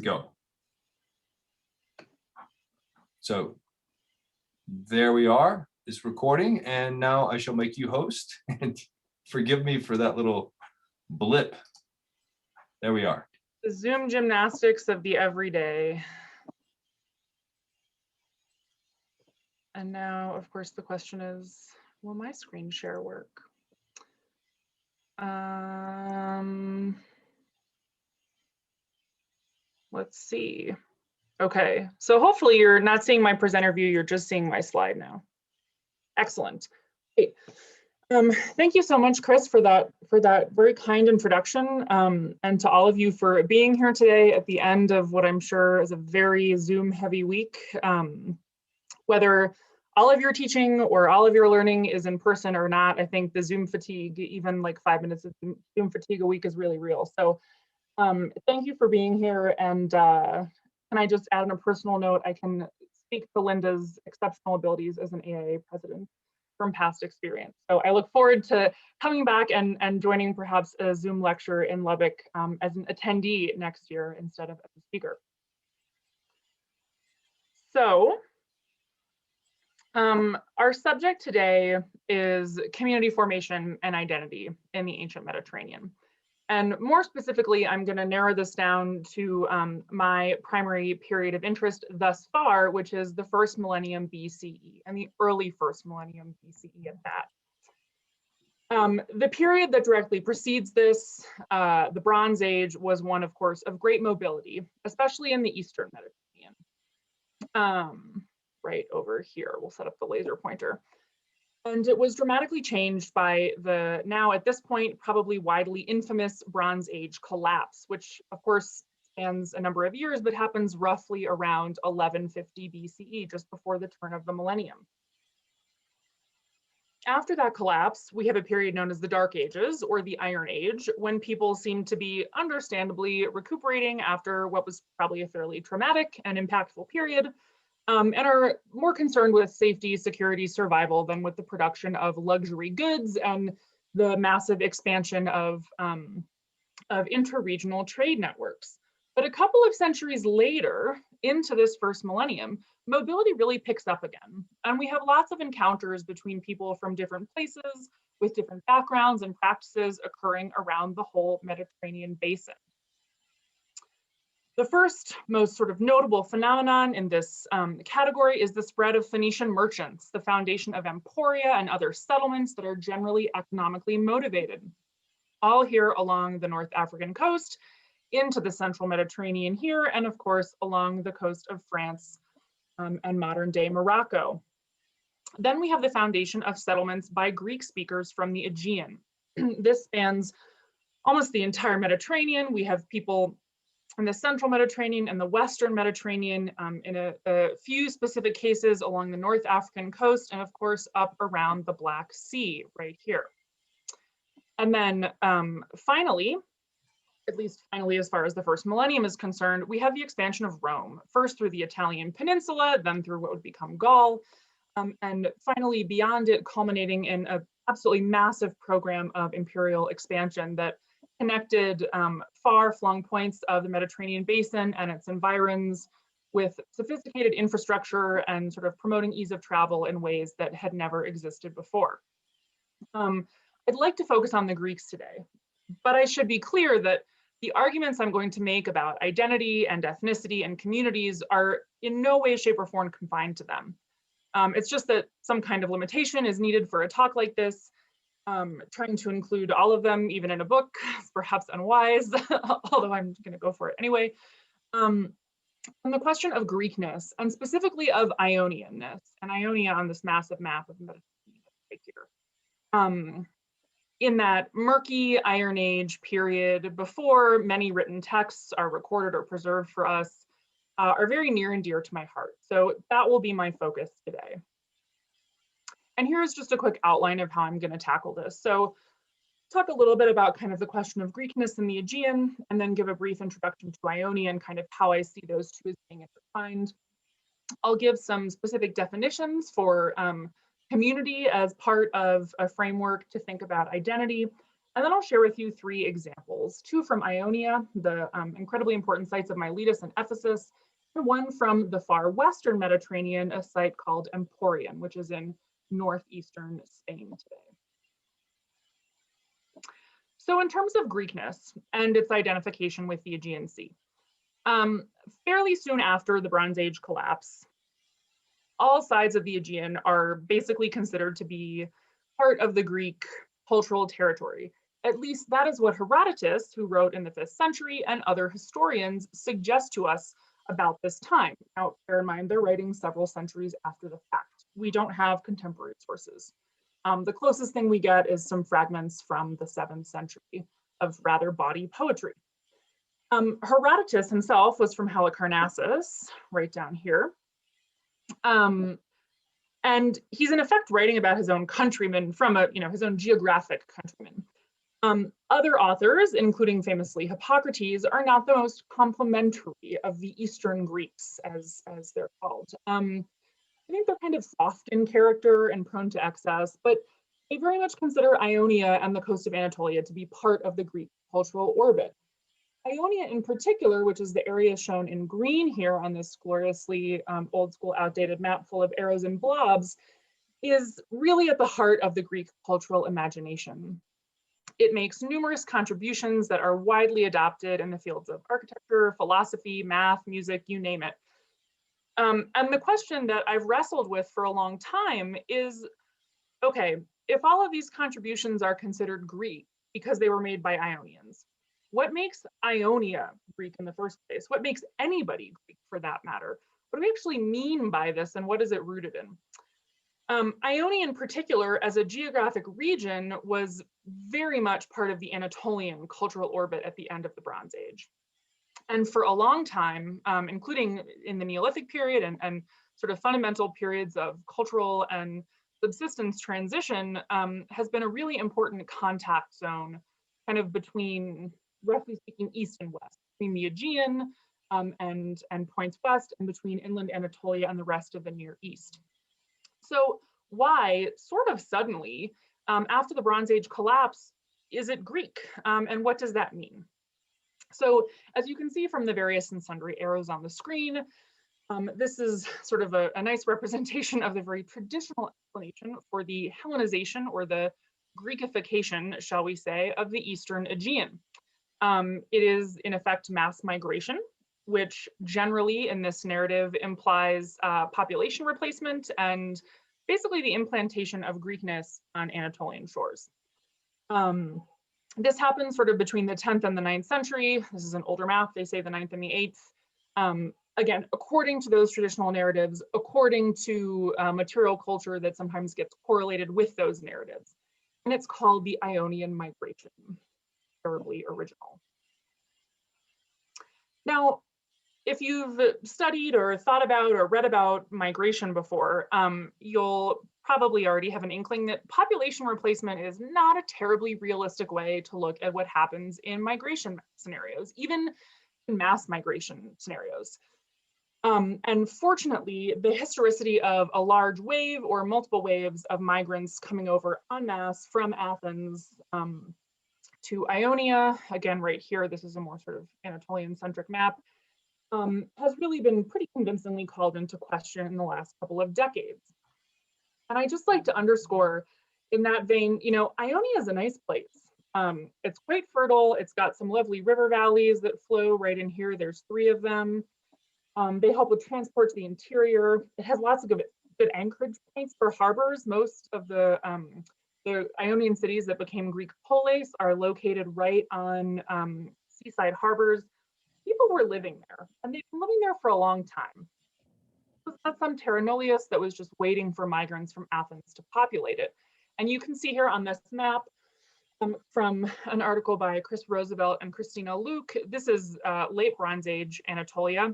Go. So there we are, it's recording, and now I shall make you host. And forgive me for that little blip. There we are. The Zoom gymnastics of the everyday. And now, of course, the question is, will my screen share work? Let's see. Okay, so hopefully you're not seeing my presenter view, you're just seeing my slide now. Excellent. Great. Thank you so much, Chris, for that very kind introduction, and to all of you for being here today at the end of what I'm sure is a very Zoom heavy week. Whether all of your teaching or all of your learning is in person or not, I think the Zoom fatigue, even like 5 minutes of Zoom fatigue a week, is really real. So thank you for being here. And can I just add on a personal note, I can speak to Linda's exceptional abilities as an AIA president from past experience. So I look forward to coming back and joining perhaps a Zoom lecture in Lubbock as an attendee next year instead of as a speaker. So our subject today is community formation and identity in the ancient Mediterranean. And more specifically, I'm going to narrow this down to my primary period of interest thus far, which is the first millennium BCE and the early first millennium BCE at that. The period that directly precedes this, the Bronze Age, was one, of course, of great mobility, especially in the Eastern Mediterranean. Right over here, we'll set up the laser pointer. And it was dramatically changed by the now at this point probably widely infamous Bronze Age collapse, which of course spans a number of years, but happens roughly around 1150 BCE, just before the turn of the millennium. After that collapse, we have a period known as the Dark Ages, or the Iron Age, when people seem to be understandably recuperating after what was probably a fairly traumatic and impactful period. And are more concerned with safety, security, survival than with the production of luxury goods and the massive expansion of interregional trade networks. But a couple of centuries later, into this first millennium, mobility really picks up again. And we have lots of encounters between people from different places with different backgrounds and practices occurring around the whole Mediterranean basin. The first most sort of notable phenomenon in this category is the spread of Phoenician merchants, the foundation of Emporia and other settlements that are generally economically motivated, all here along the North African coast, into the central Mediterranean here, and of course along the coast of France and modern day Morocco. Then we have the foundation of settlements by Greek speakers from the Aegean. This spans almost the entire Mediterranean. We have people in the central Mediterranean and the Western Mediterranean, in a few specific cases along the North African coast, and of course up around the Black Sea right here. And then finally, at least finally as far as the first millennium is concerned, we have the expansion of Rome, first through the Italian peninsula, then through what would become Gaul, and finally beyond it, culminating in an absolutely massive program of imperial expansion that connected far-flung points of the Mediterranean basin and its environs with sophisticated infrastructure and sort of promoting ease of travel in ways that had never existed before. I'd like to focus on the Greeks today, but I should be clear that the arguments I'm going to make about identity and ethnicity and communities are in no way, shape, or form confined to them. It's just that some kind of limitation is needed for a talk like this. Trying to include all of them, even in a book, is perhaps unwise, although I'm going to go for it anyway. On the question of Greekness, and specifically of Ionianness, and Ionia on this massive map of the Mediterranean right here. In that murky Iron Age period, before many written texts are recorded or preserved for us, are very near and dear to my heart. So that will be my focus today. And here's just a quick outline of how I'm going to tackle this. So talk a little bit about kind of the question of Greekness in the Aegean, and then give a brief introduction to Ionia and kind of how I see those two as being intertwined. I'll give some specific definitions for community as part of a framework to think about identity. And then I'll share with you 3 examples, 2 from Ionia, the incredibly important sites of Miletus and Ephesus, and 1 from the far western Mediterranean, a site called Emporian, which is in northeastern Spain today. So in terms of Greekness and its identification with the Aegean Sea, fairly soon after the Bronze Age collapse, all sides of the Aegean are basically considered to be part of the Greek cultural territory. At least that is what Herodotus, who wrote in the 5th century, and other historians suggest to us about this time. Now, bear in mind, they're writing several centuries after the fact. We don't have contemporary sources. The closest thing we get is some fragments from the 7th century of rather bawdy poetry. Herodotus himself was from Halicarnassus, right down here. And he's in effect writing about his own countrymen from his own geographic countrymen. Other authors, including famously Hippocrates, are not the most complimentary of the Eastern Greeks, as they're called. I think they're kind of soft in character and prone to excess, but they very much consider Ionia and the coast of Anatolia to be part of the Greek cultural orbit. Ionia in particular, which is the area shown in green here on this gloriously old school outdated map full of arrows and blobs, is really at the heart of the Greek cultural imagination. It makes numerous contributions that are widely adopted in the fields of architecture, philosophy, math, music, you name it. And the question that I've wrestled with for a long time is, okay, if all of these contributions are considered Greek because they were made by Ionians, what makes Ionia Greek in the first place? What makes anybody Greek for that matter? What do we actually mean by this, and what is it rooted in? Ionia in particular, as a geographic region, was very much part of the Anatolian cultural orbit at the end of the Bronze Age. And for a long time, including in the Neolithic period and sort of fundamental periods of cultural and subsistence transition, has been a really important contact zone kind of between, roughly speaking, east and west, between the Aegean and points west, and between inland Anatolia and the rest of the Near East. So why, sort of suddenly, after the Bronze Age collapse, is it Greek? And what does that mean? So as you can see from the various and sundry arrows on the screen, this is sort of a nice representation of the very traditional explanation for the Hellenization, or the Greekification, shall we say, of the Eastern Aegean. It is in effect mass migration, which generally in this narrative implies population replacement and basically the implantation of Greekness on Anatolian shores. This happens sort of between the 10th and the 9th century. This is an older map, they say the 9th and the 8th. Again, according to those traditional narratives, according to material culture that sometimes gets correlated with those narratives. And it's called the Ionian Migration, terribly original. Now, if you've studied or thought about or read about migration before, you'll probably already have an inkling that population replacement is not a terribly realistic way to look at what happens in migration scenarios, even in mass migration scenarios. And fortunately, the historicity of a large wave or multiple waves of migrants coming over en masse from Athens to Ionia, again, right here, this is a more sort of Anatolian-centric map, has really been pretty convincingly called into question in the last couple of decades. And I just like to underscore in that vein, Ionia is a nice place. It's quite fertile. It's got some lovely river valleys that flow right in here. There's 3 of them. They help with transport to the interior. It has lots of good anchorage points for harbors. Most of the Ionian cities that became Greek polis are located right on seaside harbors. People were living there, and they've been living there for a long time. It was not some terra nullius that was just waiting for migrants from Athens to populate it. And you can see here on this map from an article by Chris Roosevelt and Christina Luke, this is late Bronze Age Anatolia,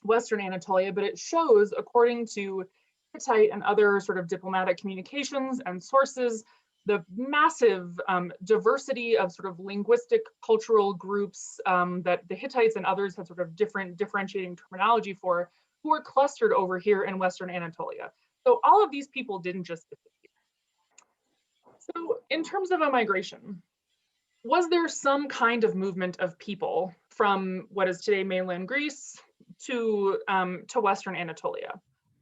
Western Anatolia, but it shows, according to Hittite and other sort of diplomatic communications and sources, the massive diversity of sort of linguistic cultural groups that the Hittites and others have sort of different differentiating terminology for, who are clustered over here in Western Anatolia. So all of these people didn't just disappear. So in terms of a migration, Was there some kind of movement of people from what is today mainland Greece to Western Anatolia?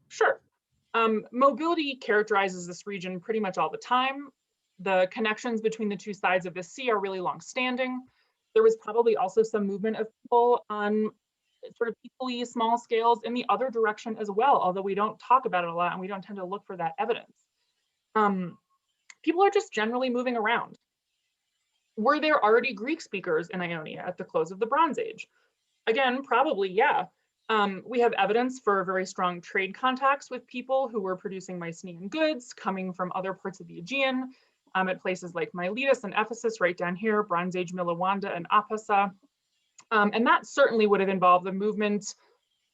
Sure. Mobility characterizes this region pretty much all the time. The connections between the two sides of the sea are really long-standing. There was probably also some movement of people on sort of equally small scales in the other direction as well, although we don't talk about it a lot and we don't tend to look for that evidence. People are just generally moving around. Were there already Greek speakers in Ionia at the close of the Bronze Age? Again, probably, yeah. We have evidence for very strong trade contacts with people who were producing Mycenaean goods coming from other parts of the Aegean, at places like Miletus and Ephesus, right down here, Bronze Age Milawanda and Apasa. And that certainly would have involved the movement,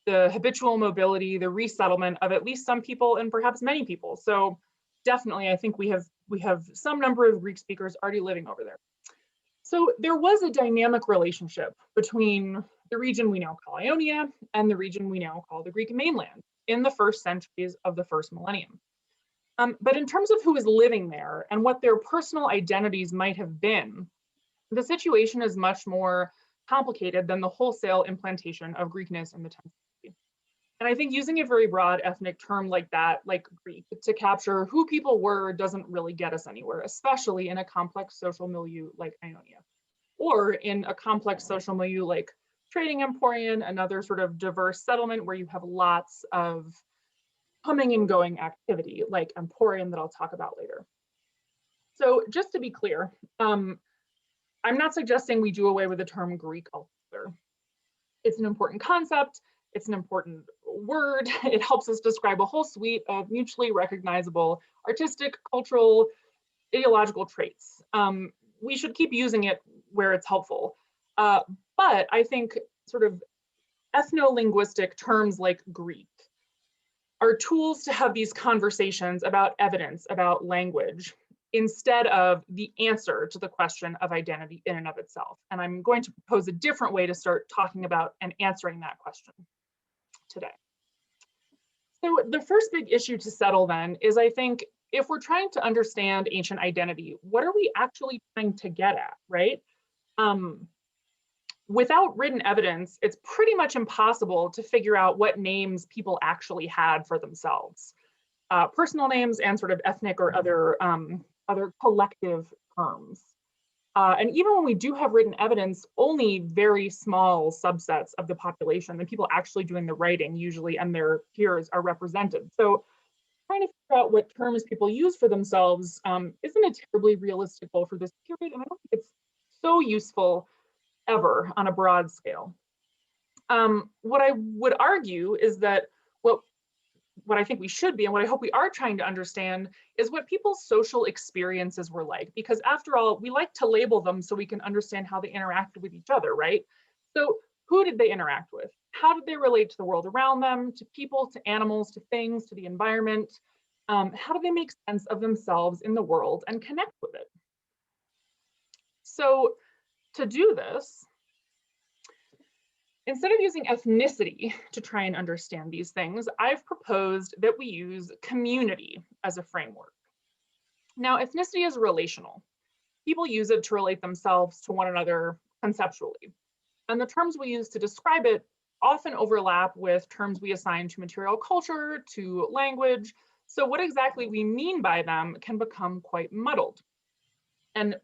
the habitual mobility, the resettlement of at least some people and perhaps many people. So definitely, I think we have some number of Greek speakers already living over there. So there was a dynamic relationship between the region we now call Ionia and the region we now call the Greek mainland in the first centuries of the first millennium. But in terms of who was living there and what their personal identities might have been, the situation is much more complicated than the wholesale implantation of Greekness in the 10th century. And I think using a very broad ethnic term like that, like Greek, to capture who people were doesn't really get us anywhere, especially in a complex social milieu like Ionia, or in a complex social milieu like trading Emporian, another sort of diverse settlement where you have lots of coming and going activity like Emporian that I'll talk about later. So just to be clear, I'm not suggesting we do away with the term Greek altogether. It's an important concept. It's an important word. It helps us describe a whole suite of mutually recognizable artistic, cultural, ideological traits. We should keep using it where it's helpful. But I think sort of ethno-linguistic terms like Greek are tools to have these conversations about evidence, about language, instead of the answer to the question of identity in and of itself. And I'm going to propose a different way to start talking about and answering that question today. So the first big issue to settle then is, I think, if we're trying to understand ancient identity, what are we actually trying to get at, right? Without written evidence, it's pretty much impossible to figure out what names people actually had for themselves. Personal names and sort of ethnic or other collective terms. And even when we do have written evidence, only very small subsets of the population, the people actually doing the writing usually and their peers are represented. So trying to figure out what terms people use for themselves isn't a terribly realistic goal for this period, and I don't think it's so useful ever on a broad scale. What I would argue is that what I think we should be, and what I hope we are trying to understand, is what people's social experiences were like. Because after all, we like to label them so we can understand how they interacted with each other, right? So who did they interact with? How did they relate to the world around them, to people, to animals, to things, to the environment? How do they make sense of themselves in the world and connect with it? So to do this, instead of using ethnicity to try and understand these things, I've proposed that we use community as a framework. Now, ethnicity is relational. People use it to relate themselves to one another conceptually. And the terms we use to describe it often overlap with terms we assign to material culture, to language. So what exactly we mean by them can become quite muddled and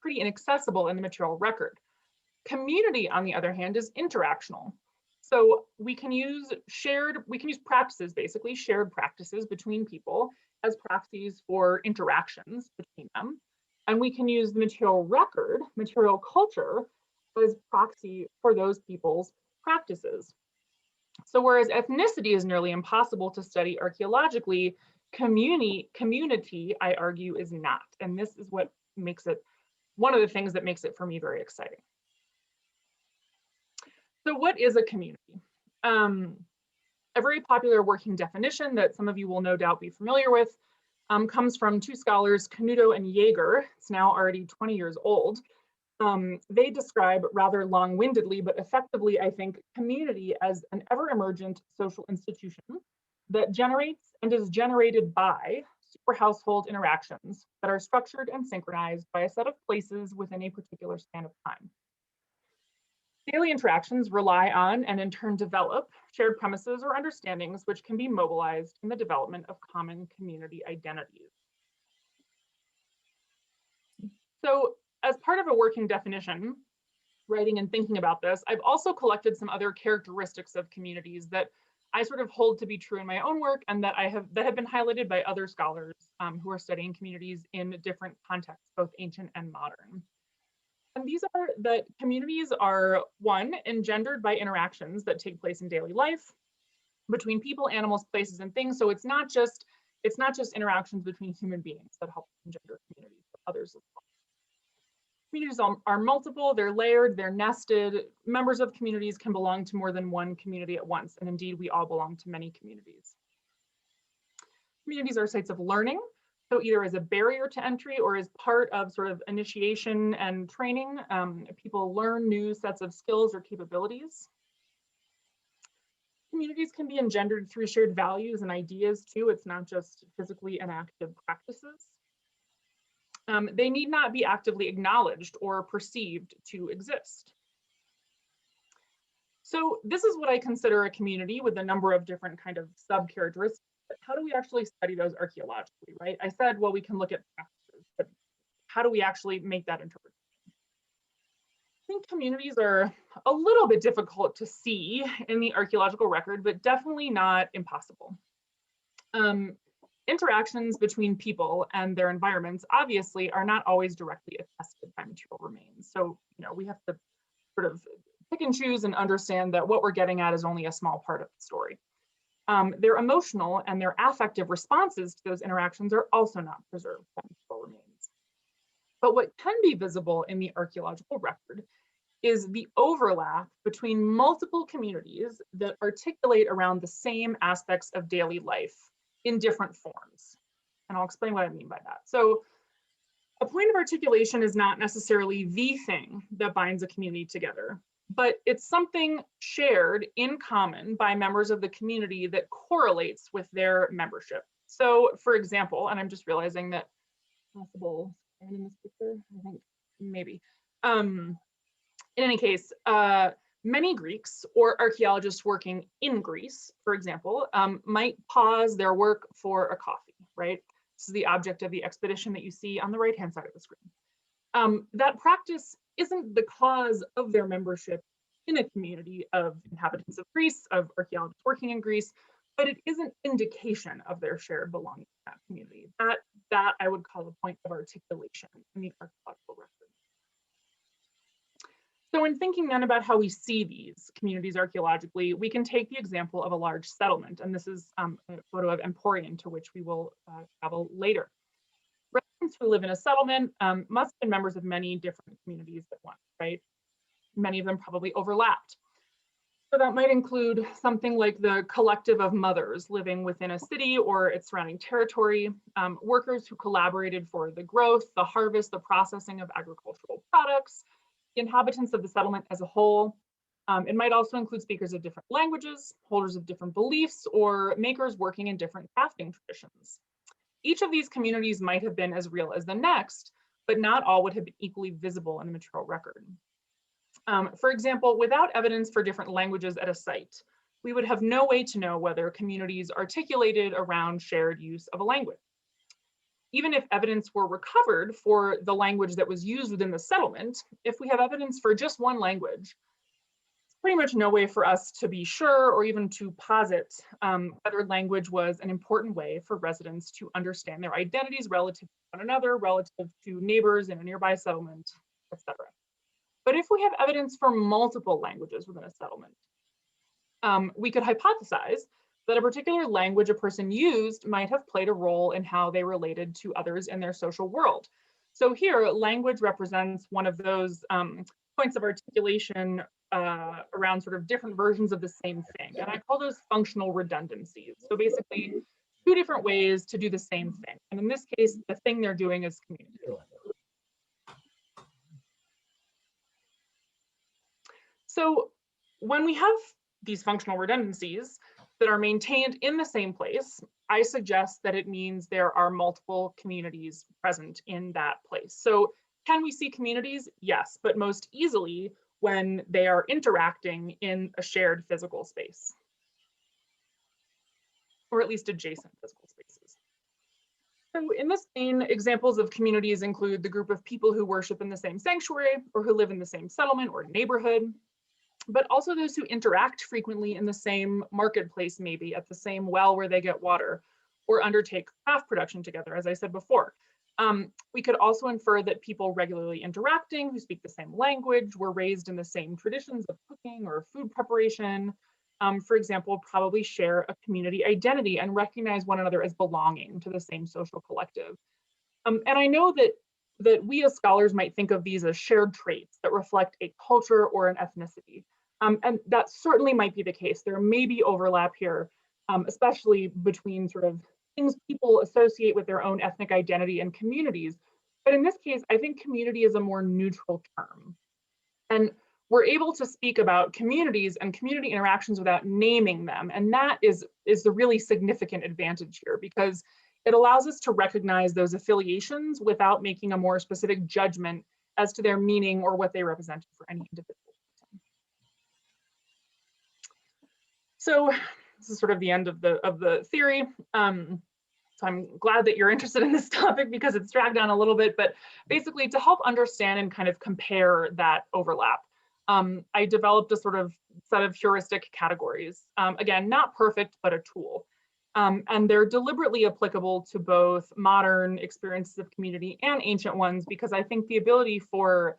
pretty inaccessible in the material record. Community, on the other hand, is interactional. So we can use practices, basically shared practices between people as proxies for interactions between them. And we can use the material record, material culture, as proxy for those people's practices. So whereas ethnicity is nearly impossible to study archaeologically, community, I argue, is not. And this is what makes it, one of the things that makes it for me very exciting. So what is a community? A very popular working definition that some of you will no doubt be familiar with comes from two scholars, Canuto and Jaeger. It's now already 20 years old. They describe rather long-windedly, but effectively, I think, community as an ever-emergent social institution that generates and is generated by super household interactions that are structured and synchronized by a set of places within a particular span of time. Daily interactions rely on and in turn develop shared premises or understandings which can be mobilized in the development of common community identities. So as part of a working definition, writing and thinking about this, I've also collected some other characteristics of communities that I sort of hold to be true in my own work and that have been highlighted by other scholars who are studying communities in different contexts, both ancient and modern. And these are that communities are, one, engendered by interactions that take place in daily life between people, animals, places, and things. So it's not just interactions between human beings that help engender communities, but others as well. Communities are multiple, they're layered, they're nested. Members of communities can belong to more than one community at once, and indeed we all belong to many communities. Communities are sites of learning, so either as a barrier to entry or as part of sort of initiation and training. People learn new sets of skills or capabilities. Communities can be engendered through shared values and ideas too. It's not just physically enacted practices. They need not be actively acknowledged or perceived to exist. So this is what I consider a community with a number of different kind of sub-characteristics. But how do we actually study those archaeologically, right? I said, well, we can look at practices, but how do we actually make that interpretation? I think communities are a little bit difficult to see in the archaeological record, but definitely not impossible. Interactions between people and their environments obviously are not always directly attested by material remains. So, we have to sort of pick and choose and understand that what we're getting at is only a small part of the story. Their emotional and their affective responses to those interactions are also not preserved by material remains. But what can be visible in the archaeological record is the overlap between multiple communities that articulate around the same aspects of daily life in different forms. And I'll explain what I mean by that. So a point of articulation is not necessarily the thing that binds a community together, but it's something shared in common by members of the community that correlates with their membership. So for example, and I'm just realizing that possible in this picture, I think maybe. In any case, many Greeks or archaeologists working in Greece, for example, might pause their work for a coffee, right? This is the object of the expedition that you see on the right-hand side of the screen. That practice isn't the cause of their membership in a community of inhabitants of Greece, of archaeologists working in Greece, but it is an indication of their shared belonging to that community. That I would call a point of articulation in the archaeological record. So in thinking then about how we see these communities archaeologically, we can take the example of a large settlement, and this is a photo of Emporian, to which we will travel later. Residents who live in a settlement must have been members of many different communities at once, right? Many of them probably overlapped. So that might include something like the collective of mothers living within a city or its surrounding territory, workers who collaborated for the growth, the harvest, the processing of agricultural products, inhabitants of the settlement as a whole. It might also include speakers of different languages, holders of different beliefs, or makers working in different crafting traditions. Each of these communities might have been as real as the next, but not all would have been equally visible in the material record. For example, without evidence for different languages at a site, we would have no way to know whether communities articulated around shared use of a language. Even if evidence were recovered for the language that was used within the settlement, if we have evidence for just one language, there's pretty much no way for us to be sure or even to posit whether language was an important way for residents to understand their identities relative to one another, relative to neighbors in a nearby settlement, etc. But if we have evidence for multiple languages within a settlement, we could hypothesize that a particular language a person used might have played a role in how they related to others in their social world. So here, language represents one of those points of articulation around sort of different versions of the same thing. And I call those functional redundancies. So basically, two different ways to do the same thing. And in this case, the thing they're doing is communicating. So when we have these functional redundancies, that are maintained in the same place, I suggest that it means there are multiple communities present in that place. So can we see communities? Yes, but most easily when they are interacting in a shared physical space, or at least adjacent physical spaces. So in this vein, examples of communities include the group of people who worship in the same sanctuary or who live in the same settlement or neighborhood, but also those who interact frequently in the same marketplace, maybe at the same well where they get water, or undertake craft production together, as I said before. We could also infer that people regularly interacting who speak the same language were raised in the same traditions of cooking or food preparation, for example, probably share a community identity and recognize one another as belonging to the same social collective. And I know that we as scholars might think of these as shared traits that reflect a culture or an ethnicity. And that certainly might be the case. There may be overlap here, especially between sort of things people associate with their own ethnic identity and communities. But in this case, I think community is a more neutral term. And we're able to speak about communities and community interactions without naming them. And that is the really significant advantage here, because it allows us to recognize those affiliations without making a more specific judgment as to their meaning or what they represent for any individual person. So this is sort of the end of the theory. So I'm glad that you're interested in this topic because it's dragged on a little bit, but basically to help understand and kind of compare that overlap, I developed a sort of set of heuristic categories. Again, not perfect, but a tool. And they're deliberately applicable to both modern experiences of community and ancient ones, because I think the ability for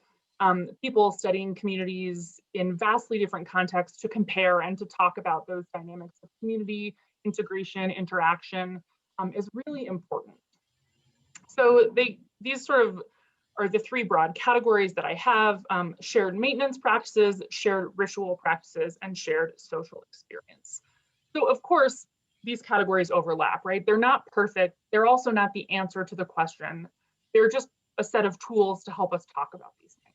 people studying communities in vastly different contexts to compare and to talk about those dynamics of community, integration, interaction is really important. So these sort of are the three broad categories that I have: shared maintenance practices, shared ritual practices, and shared social experience. So of course, these categories overlap, right? They're not perfect. They're also not the answer to the question. They're just a set of tools to help us talk about these things.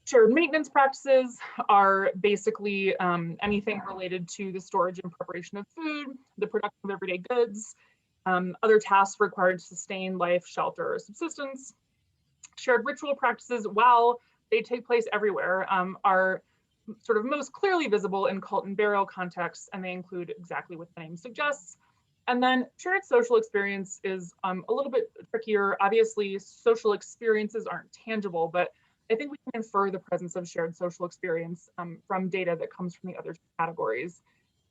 Shared maintenance practices are basically anything related to the storage and preparation of food, the production of everyday goods, other tasks required to sustain life, shelter, or subsistence. Shared ritual practices, while they take place everywhere, are sort of most clearly visible in cult and burial contexts, and they include exactly what the name suggests. And then shared social experience is a little bit trickier. Obviously, social experiences aren't tangible, but I think we can infer the presence of shared social experience from data that comes from the other categories.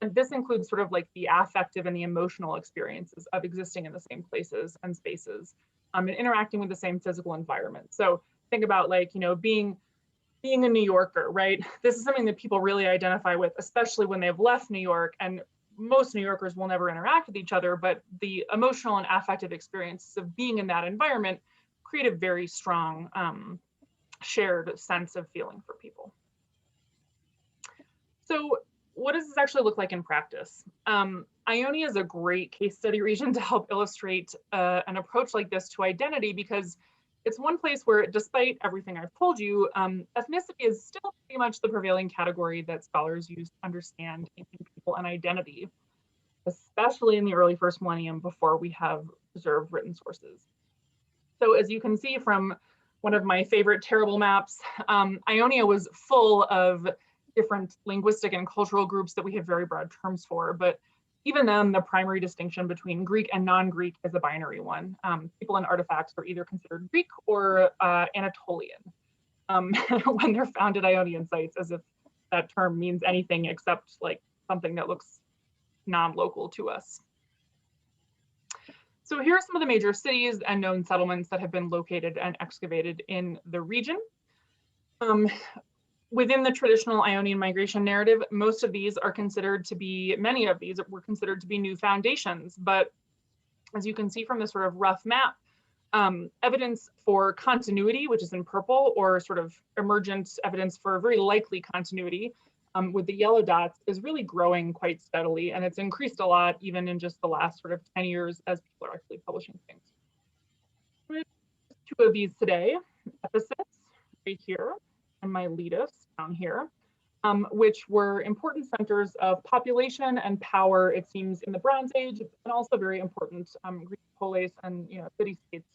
And this includes sort of like the affective and the emotional experiences of existing in the same places and spaces and interacting with the same physical environment. So think about, like, you know, being a New Yorker, right? This is something that people really identify with, especially when they've left New York, and most New Yorkers will never interact with each other, but the emotional and affective experiences of being in that environment create a very strong shared sense of feeling for people. So what does this actually look like in practice? Ionia is a great case study region to help illustrate an approach like this to identity, because it's one place where, despite everything I've told you, ethnicity is still pretty much the prevailing category that scholars use to understand ancient people and identity, especially in the early first millennium before we have preserved written sources. So as you can see from one of my favorite terrible maps, Ionia was full of different linguistic and cultural groups that we have very broad terms for, but even then, the primary distinction between Greek and non-Greek is a binary one. People and artifacts are either considered Greek or Anatolian when they're found at Ionian sites, as if that term means anything except like something that looks non-local to us. So here are some of the major cities and known settlements that have been located and excavated in the region. Within the traditional Ionian migration narrative, most of these are considered to be, many of these were considered to be new foundations. But as you can see from this sort of rough map, evidence for continuity, which is in purple, or sort of emergent evidence for very likely continuity with the yellow dots, is really growing quite steadily. And it's increased a lot even in just the last sort of 10 years as people are actually publishing things. Two of these today, Ephesus right here, and Miletus down here. which were important centers of population and power, it seems, in the Bronze Age, and also very important Greek polis and city-states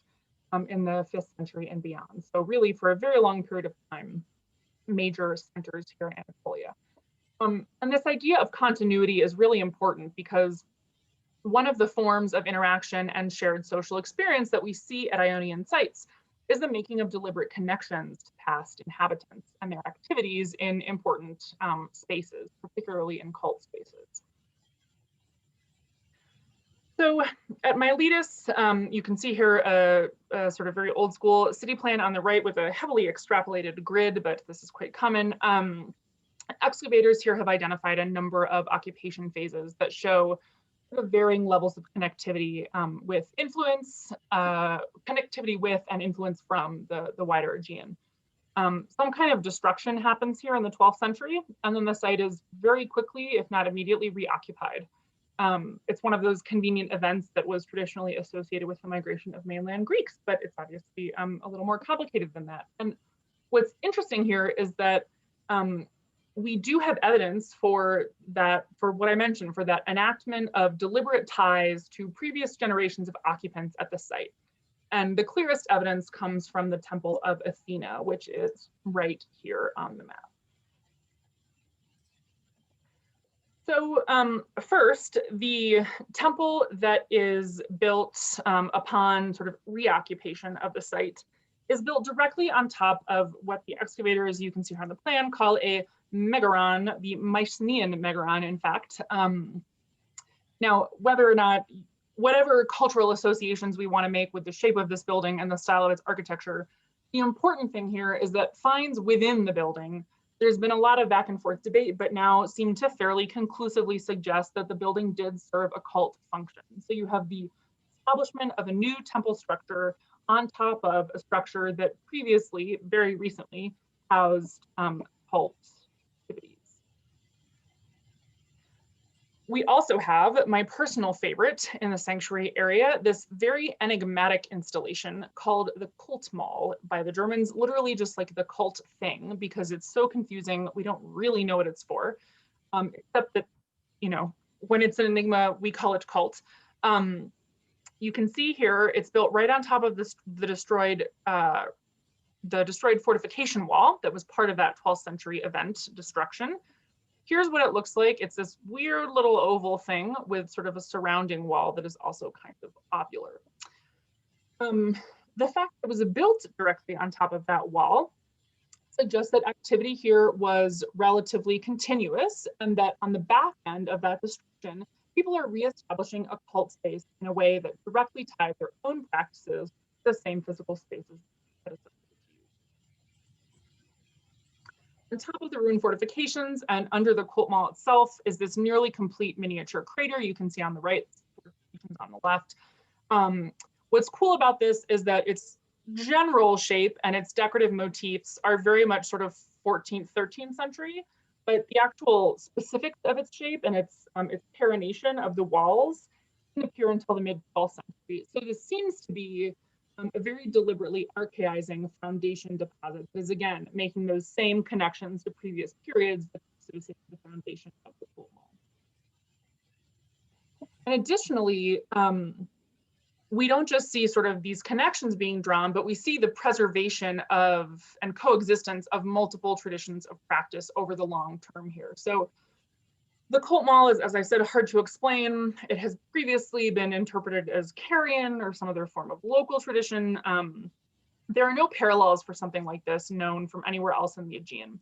in the 5th century and beyond. So really, for a very long period of time, major centers here in Anatolia. And this idea of continuity is really important because one of the forms of interaction and shared social experience that we see at Ionian sites is the making of deliberate connections to past inhabitants and their activities in important spaces, particularly in cult spaces. So at Miletus, you can see here a sort of very old school city plan on the right with a heavily extrapolated grid, but this is quite common. Excavators here have identified a number of occupation phases that show varying levels of connectivity with influence, connectivity with and influence from the wider Aegean. Some kind of destruction happens here in the 12th century, and then the site is very quickly, if not immediately, reoccupied. It's one of those convenient events that was traditionally associated with the migration of mainland Greeks, but it's obviously a little more complicated than that. And what's interesting here is that we do have evidence for that, for what I mentioned, for that enactment of deliberate ties to previous generations of occupants at the site. And the clearest evidence comes from the Temple of Athena, which is right here on the map. So first, the temple that is built upon sort of reoccupation of the site is built directly on top of what the excavators, you can see here on the plan, call a megaron, the Mycenaean megaron, in fact. Now, whether or not, whatever cultural associations we want to make with the shape of this building and the style of its architecture, the important thing here is that finds within the building, there's been a lot of back and forth debate, but now seem to fairly conclusively suggest that the building did serve a cult function. So you have the establishment of a new temple structure on top of a structure that previously, very recently, housed cult activities. We also have my personal favorite in the sanctuary area, this very enigmatic installation called the Cult Mall by the Germans, literally just like the cult thing, because it's so confusing. We don't really know what it's for, except that, when it's an enigma, we call it cult. You can see here, it's built right on top of the destroyed fortification wall that was part of that 12th century event destruction. Here's what it looks like. It's this weird little oval thing with sort of a surrounding wall that is also kind of ovular. The fact that it was built directly on top of that wall suggests that activity here was relatively continuous, and that on the back end of that destruction, people are reestablishing a cult space in a way that directly ties their own practices to the same physical spaces that it's on top of the ruined fortifications and under the cult mall itself is this nearly complete miniature crater you can see on the right, on the left. What's cool about this is that its general shape and its decorative motifs are very much sort of 14th, 13th century, but the actual specifics of its shape and its parination of the walls didn't appear until the mid-12th century. So this seems to be a very deliberately archaizing foundation deposit that is, again, making those same connections to previous periods that associate with the foundation of the cult mall. And additionally, we don't just see sort of these connections being drawn, but we see the preservation of and coexistence of multiple traditions of practice over the long term here. So the cult mall is, as I said, hard to explain. It has previously been interpreted as Carian or some other form of local tradition. There are no parallels for something like this known from anywhere else in the Aegean.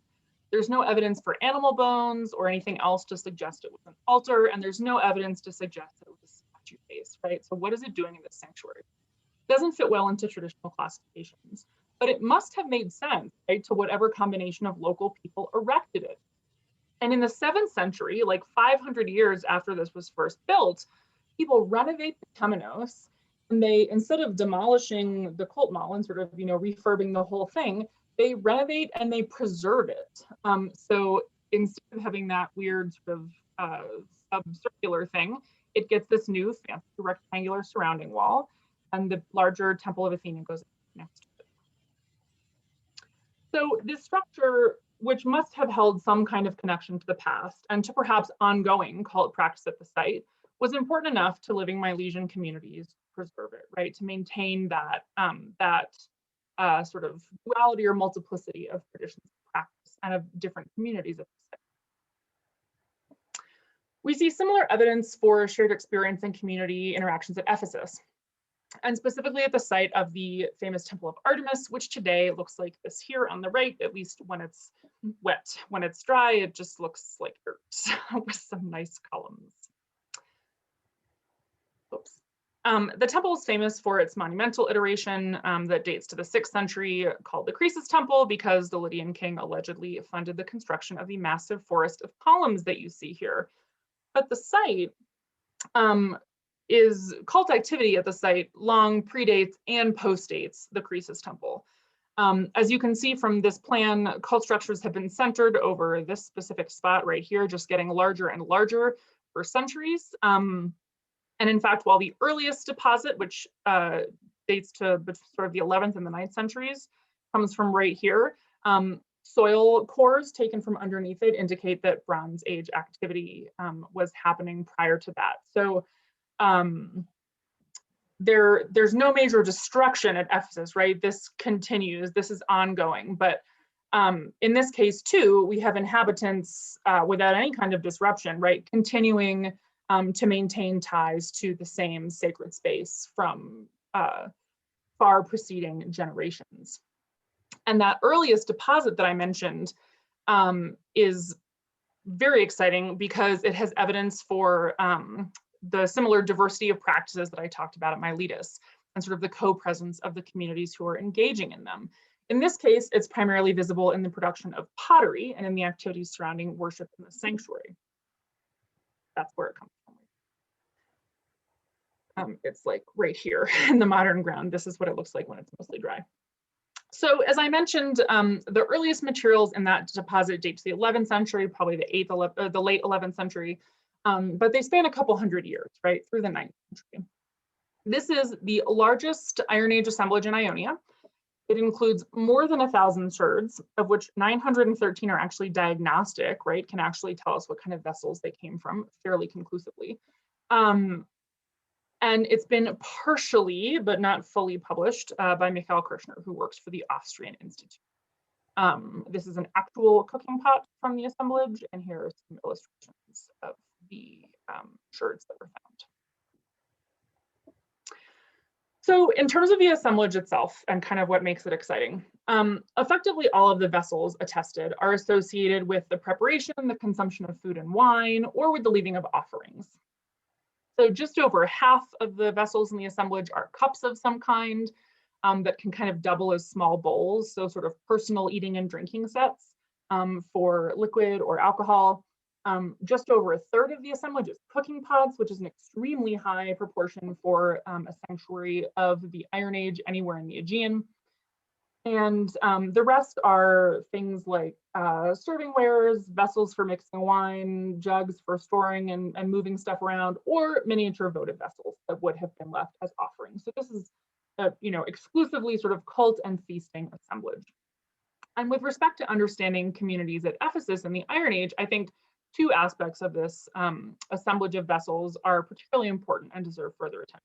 There's no evidence for animal bones or anything else to suggest it was an altar, and there's no evidence to suggest that it was a statue base, right? So what is it doing in this sanctuary? It doesn't fit well into traditional classifications, but it must have made sense, right, to whatever combination of local people erected it. And in the 7th century, like 500 years after this was first built, people renovate the temenos, and they, instead of demolishing the cult mall and sort of, refurbing the whole thing, they renovate and they preserve it. So instead of having that weird sort of subcircular thing, it gets this new fancy rectangular surrounding wall, and the larger Temple of Athena goes next to it. So this structure which must have held some kind of connection to the past and to perhaps ongoing cult practice at the site, was important enough to living Milesian communities to preserve it, right? To maintain that, sort of duality or multiplicity of traditions of practice and of different communities at the site. We see similar evidence for shared experience and community interactions at Ephesus, and specifically at the site of the famous Temple of Artemis, which today looks like this here on the right, at least when it's wet. When it's dry, it just looks like dirt with some nice columns. Oops. The temple is famous for its monumental iteration that dates to the 6th century, called the Croesus Temple, because the Lydian king allegedly funded the construction of the massive forest of columns that you see here. But the site cult activity at the site long predates and postdates the Croesus Temple. As you can see from this plan, cult structures have been centered over this specific spot right here, just getting larger and larger for centuries. And in fact, while the earliest deposit, which dates to sort of the 11th and the 9th centuries, comes from right here, soil cores taken from underneath it indicate that Bronze Age activity was happening prior to that. So there's no major destruction at Ephesus, right? This continues, this is ongoing, but in this case too, we have inhabitants without any kind of disruption, right? Continuing to maintain ties to the same sacred space from far preceding generations. And that earliest deposit that I mentioned is very exciting because it has evidence for the similar diversity of practices that I talked about at Miletus, and sort of the co-presence of the communities who are engaging in them. In this case, it's primarily visible in the production of pottery and in the activities surrounding worship in the sanctuary. That's where it comes from. It's like right here in the modern ground. This is what it looks like when it's mostly dry. So as I mentioned, the earliest materials in that deposit date to the 11th century, probably the late 11th century, but they span a couple hundred years, right, through the 9th century. This is the largest Iron Age assemblage in Ionia. It includes more than 1,000 sherds, of which 913 are actually diagnostic, right, can actually tell us what kind of vessels they came from fairly conclusively. And it's been partially, but not fully published by Michael Kirchner, who works for the Austrian Institute. This is an actual cooking pot from the assemblage, and here are some illustrations of the sherds that were found. So in terms of the assemblage itself and kind of what makes it exciting, effectively all of the vessels attested are associated with the preparation, the consumption of food and wine, or with the leaving of offerings. So just over half of the vessels in the assemblage are cups of some kind that can kind of double as small bowls, so sort of personal eating and drinking sets for liquid or alcohol. Just over 1/3 of the assemblage is cooking pots, which is an extremely high proportion for a sanctuary of the Iron Age anywhere in the Aegean. And the rest are things like serving wares, vessels for mixing wine, jugs for storing and moving stuff around, or miniature votive vessels that would have been left as offerings. So this is a, exclusively sort of cult and feasting assemblage. And with respect to understanding communities at Ephesus in the Iron Age, I think two aspects of this assemblage of vessels are particularly important and deserve further attention.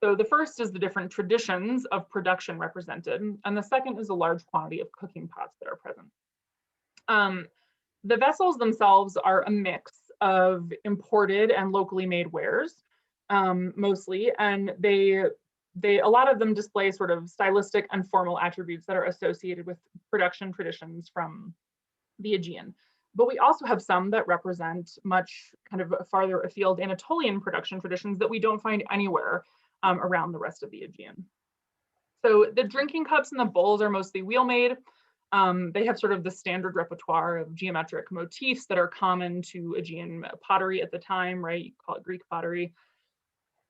So the first is the different traditions of production represented, and the second is a large quantity of cooking pots that are present. The vessels themselves are a mix of imported and locally made wares, mostly, and a lot of them display sort of stylistic and formal attributes that are associated with production traditions from the Aegean. But we also have some that represent much kind of farther afield Anatolian production traditions that we don't find anywhere around the rest of the Aegean. So the drinking cups and the bowls are mostly wheel-made. They have sort of the standard repertoire of geometric motifs that are common to Aegean pottery at the time, right? You call it Greek pottery.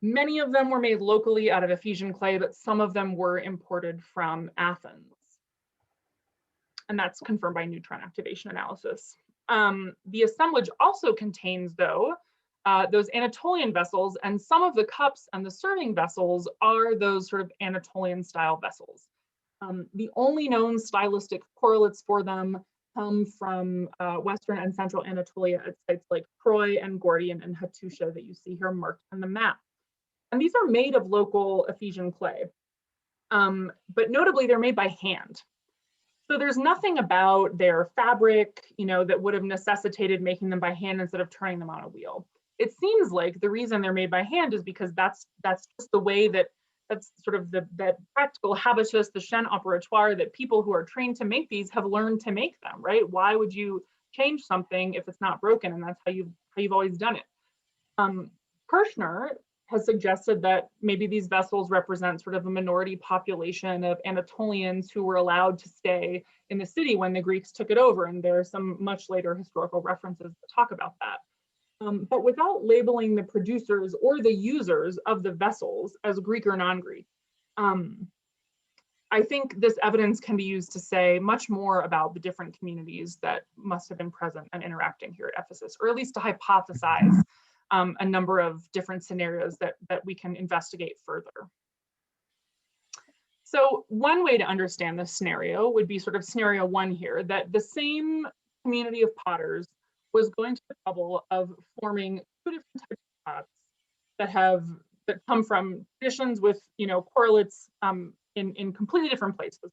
Many of them were made locally out of Ephesian clay, but some of them were imported from Athens. And that's confirmed by neutron activation analysis. The assemblage also contains, though, those Anatolian vessels, and some of the cups and the serving vessels are those sort of Anatolian style vessels. The only known stylistic correlates for them come from Western and Central Anatolia at sites like Troy and Gordian and Hattusha that you see here marked on the map. And these are made of local Ephesian clay, but notably they're made by hand. So there's nothing about their fabric, that would have necessitated making them by hand instead of turning them on a wheel. It seems like the reason they're made by hand is because that's just the way that's sort of that practical habitus, the chaîne operatoire that people who are trained to make these have learned to make them, right? Why would you change something if it's not broken? And that's how you've always done it. Kirchner has suggested that maybe these vessels represent sort of a minority population of Anatolians who were allowed to stay in the city when the Greeks took it over. And there are some much later historical references that talk about that. But without labeling the producers or the users of the vessels as Greek or non-Greek, I think this evidence can be used to say much more about the different communities that must have been present and interacting here at Ephesus, or at least to hypothesize a number of different scenarios that we can investigate further. So one way to understand this scenario would be sort of scenario one here, that the same community of potters was going to the trouble of forming two different types of pots that come from traditions with correlates in completely different places,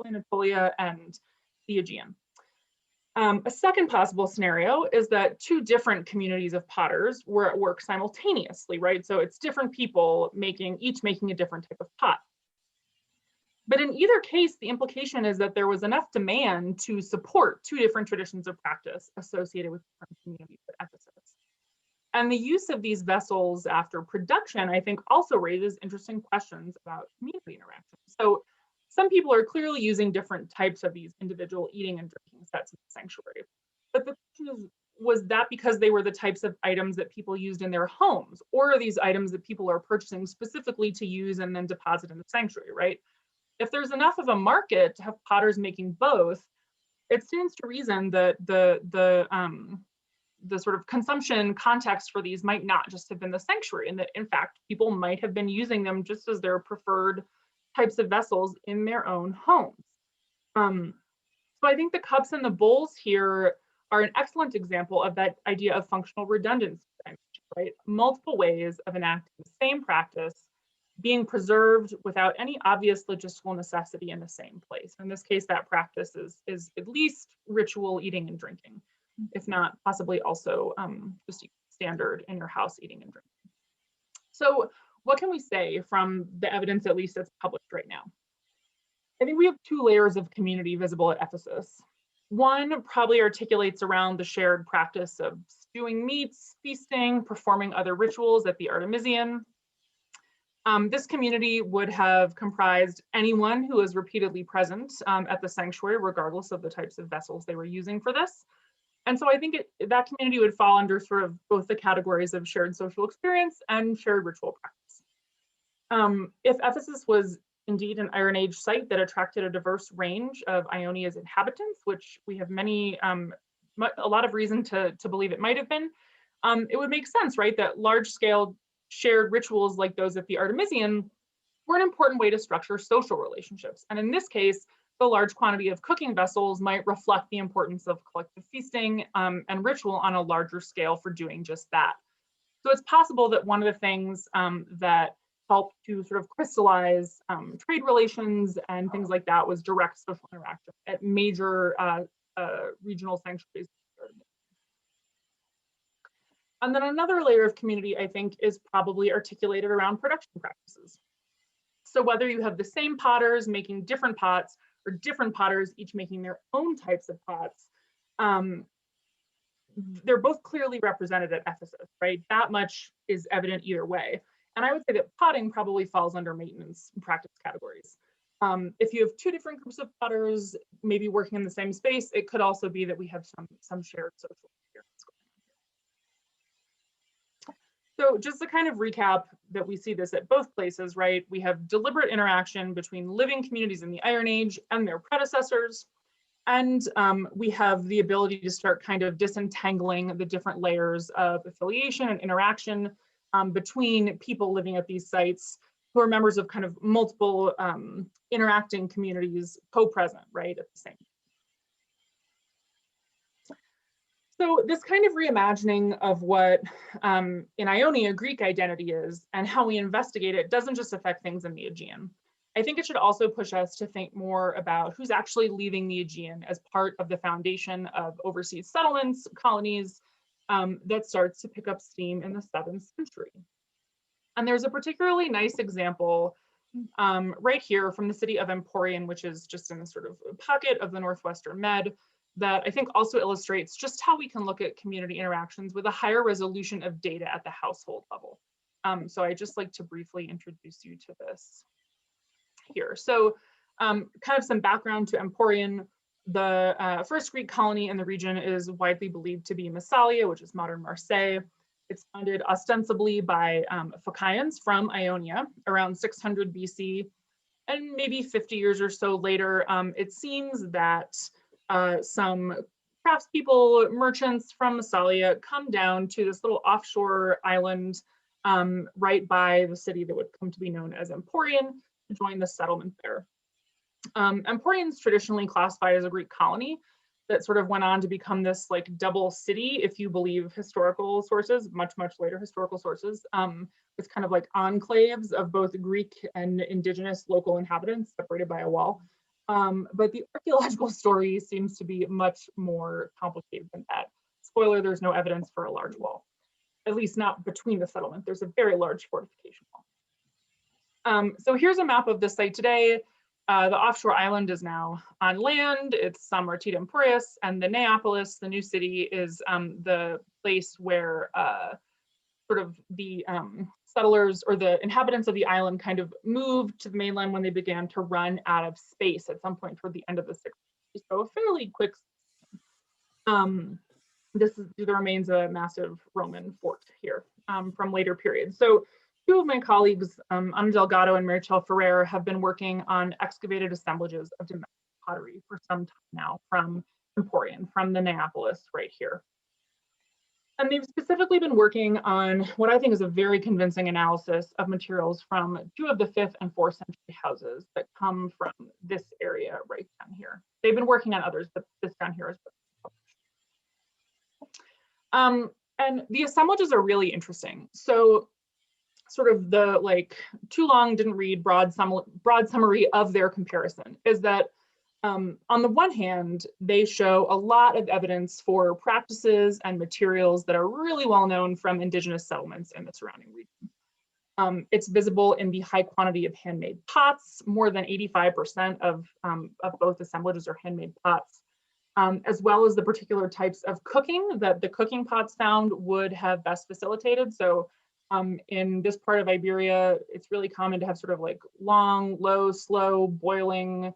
Anatolia and the Aegean. A second possible scenario is that two different communities of potters were at work simultaneously, right? So it's different people each making a different type of pot. But in either case, the implication is that there was enough demand to support two different traditions of practice associated with different communities at Ephesus. And the use of these vessels after production, I think, also raises interesting questions about community interaction. So some people are clearly using different types of these individual eating and drinking sets in the sanctuary. But the question is, was that because they were the types of items that people used in their homes, or are these items that people are purchasing specifically to use and then deposit in the sanctuary, right? If there's enough of a market to have potters making both, it stands to reason that the sort of consumption context for these might not just have been the sanctuary, and that in fact people might have been using them just as their preferred types of vessels in their own homes. So I think the cups and the bowls here are an excellent example of that idea of functional redundancy, right? Multiple ways of enacting the same practice being preserved without any obvious logistical necessity in the same place. In this case, that practice is at least ritual eating and drinking, if not possibly also just standard in your house eating and drinking. So what can we say from the evidence, at least that's published right now? I think we have two layers of community visible at Ephesus. One probably articulates around the shared practice of stewing meats, feasting, performing other rituals at the Artemisian. This community would have comprised anyone who was repeatedly present at the sanctuary, regardless of the types of vessels they were using for this. And so I think that community would fall under sort of both the categories of shared social experience and shared ritual practice. If Ephesus was indeed an Iron Age site that attracted a diverse range of Ionia's inhabitants, which we have a lot of reason to believe it might have been, it would make sense, right, that large-scale shared rituals like those at the Artemisian were an important way to structure social relationships. And in this case, the large quantity of cooking vessels might reflect the importance of collective feasting and ritual on a larger scale for doing just that. So it's possible that one of the things that helped to sort of crystallize trade relations and things like that was direct social interaction at major regional sanctuaries. And then another layer of community, I think, is probably articulated around production practices. So whether you have the same potters making different pots or different potters each making their own types of pots, they're both clearly represented at Ephesus, right? That much is evident either way. And I would say that potting probably falls under maintenance practice categories. If you have two different groups of potters maybe working in the same space, it could also be that we have some shared social experience going on. So just to kind of recap that we see this at both places, right? We have deliberate interaction between living communities in the Iron Age and their predecessors. And we have the ability to start kind of disentangling the different layers of affiliation and interaction between people living at these sites who are members of kind of multiple interacting communities co-present, right, at the same time. So this kind of reimagining of what in Ionia Greek identity is and how we investigate it doesn't just affect things in the Aegean. I think it should also push us to think more about who's actually leaving the Aegean as part of the foundation of overseas settlements, colonies, that starts to pick up steam in the 7th century. And there's a particularly nice example right here from the city of Emporian, which is just in the sort of pocket of the Northwestern Med, that I think also illustrates just how we can look at community interactions with a higher resolution of data at the household level. So I just like to briefly introduce you to this here. So kind of some background to Emporian. The first Greek colony in the region is widely believed to be Massalia, which is modern Marseille. It's founded ostensibly by Phocians from Ionia around 600 BC. And maybe 50 years or so later, it seems that some craftspeople, merchants from Massalia come down to this little offshore island right by the city that would come to be known as Emporian to join the settlement there. Emporian's traditionally classified as a Greek colony that sort of went on to become this like double city, if you believe historical sources, much later historical sources, with kind of like enclaves of both Greek and indigenous local inhabitants separated by a wall. But the archaeological story seems to be much more complicated than that. Spoiler, there's no evidence for a large wall, at least not between the settlement. There's a very large fortification wall. So here's a map of the site today. The offshore island is now on land. It's San Martino Emporius, and the Neapolis, the new city, is the place where sort of the settlers or the inhabitants of the island kind of moved to the mainland when they began to run out of space at some point toward the end of the 60s. So a fairly quick. This is the remains of a massive Roman fort here from later periods. So two of my colleagues, Ana Delgado and Marichel Ferrer, have been working on excavated assemblages of domestic pottery for some time now from Emporian, from the Neapolis right here. And they've specifically been working on what I think is a very convincing analysis of materials from two of the 5th and 4th century houses that come from this area right down here. They've been working on others, but this down here is and the assemblages are really interesting. So sort of the like too long didn't read broad summary of their comparison is that on the one hand, they show a lot of evidence for practices and materials that are really well known from indigenous settlements in the surrounding region. It's visible in the high quantity of handmade pots. More than 85% of both assemblages are handmade pots, as well as the particular types of cooking that the cooking pots found would have best facilitated. So in this part of Iberia, it's really common to have sort of like long, low, slow boiling,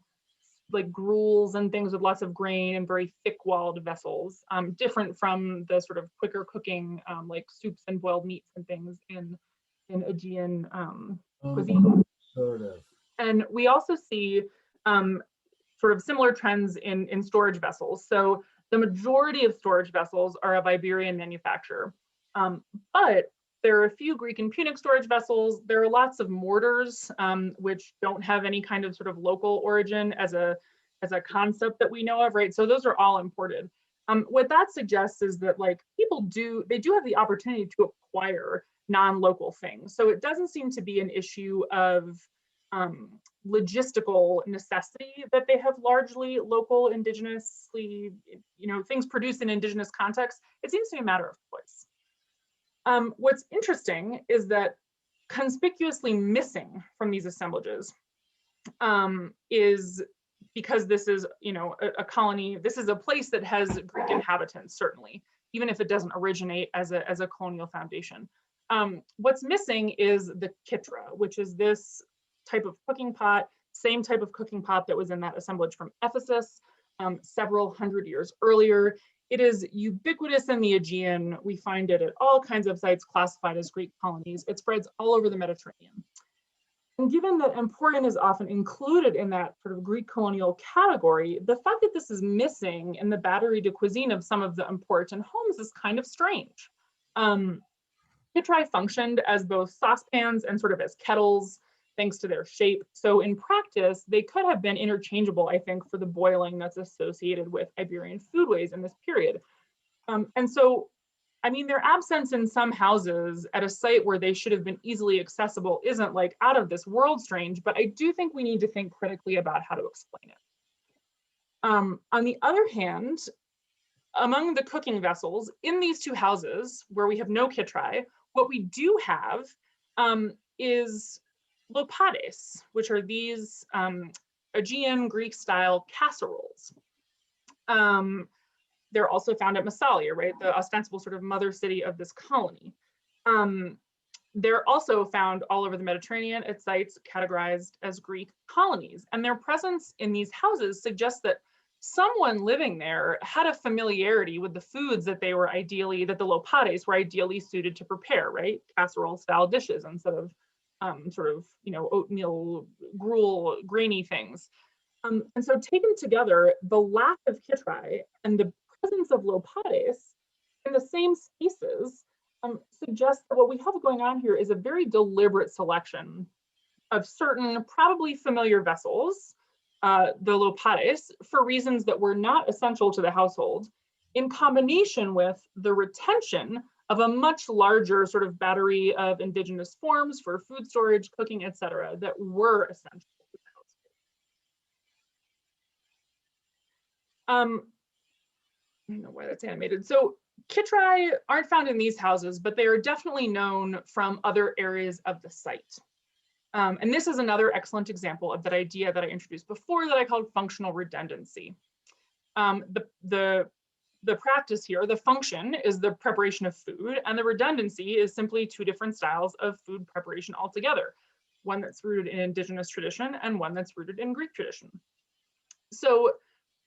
like gruels and things with lots of grain and very thick-walled vessels, different from the sort of quicker cooking, like soups and boiled meats and things in Aegean cuisine. Sort of. And we also see sort of similar trends in storage vessels. So the majority of storage vessels are of Iberian manufacture, but there are a few Greek and Punic storage vessels. There are lots of mortars, which don't have any kind of sort of local origin as a concept that we know of, right? So those are all imported. What that suggests is that like people do have the opportunity to acquire non-local things. So it doesn't seem to be an issue of logistical necessity that they have largely local indigenously, things produced in indigenous contexts. It seems to be a matter of choice. What's interesting is that conspicuously missing from these assemblages is because this is, a colony, this is a place that has Greek inhabitants, certainly, even if it doesn't originate as a colonial foundation. What's missing is the kitra, which is this type of cooking pot, same type of cooking pot that was in that assemblage from Ephesus several hundred years earlier. It is ubiquitous in the Aegean. We find it at all kinds of sites classified as Greek colonies. It spreads all over the Mediterranean. And given that Emporian is often included in that sort of Greek colonial category, the fact that this is missing in the batterie de cuisine of some of the Emporian homes is kind of strange. Kitrai functioned as both saucepans and sort of as kettles, thanks to their shape. So in practice, they could have been interchangeable, I think, for the boiling that's associated with Iberian foodways in this period. And so, I mean, their absence in some houses at a site where they should have been easily accessible isn't like out of this world strange, but I do think we need to think critically about how to explain it. On the other hand, among the cooking vessels in these two houses where we have no chytri, what we do have is lopades, which are these Aegean Greek style casseroles. They're also found at Massalia, right? The ostensible sort of mother city of this colony. They're also found all over the Mediterranean at sites categorized as Greek colonies. And their presence in these houses suggests that someone living there had a familiarity with the foods that they were ideally, that the lopades were ideally suited to prepare, right? Casserole style dishes instead of sort of, you know, oatmeal, gruel, grainy things. And so taken together, the lack of chytri and the presence of lopades in the same spaces suggests that what we have going on here is a very deliberate selection of certain probably familiar vessels, the lopades, for reasons that were not essential to the household, in combination with the retention of a much larger sort of battery of indigenous forms for food storage, cooking, etc., that were essential to the household. I don't know why that's animated. So chytri aren't found in these houses, but they are definitely known from other areas of the site. And this is another excellent example of that idea that I introduced before that I called functional redundancy. The practice here, the function is the preparation of food, and the redundancy is simply two different styles of food preparation altogether, one that's rooted in indigenous tradition and one that's rooted in Greek tradition. So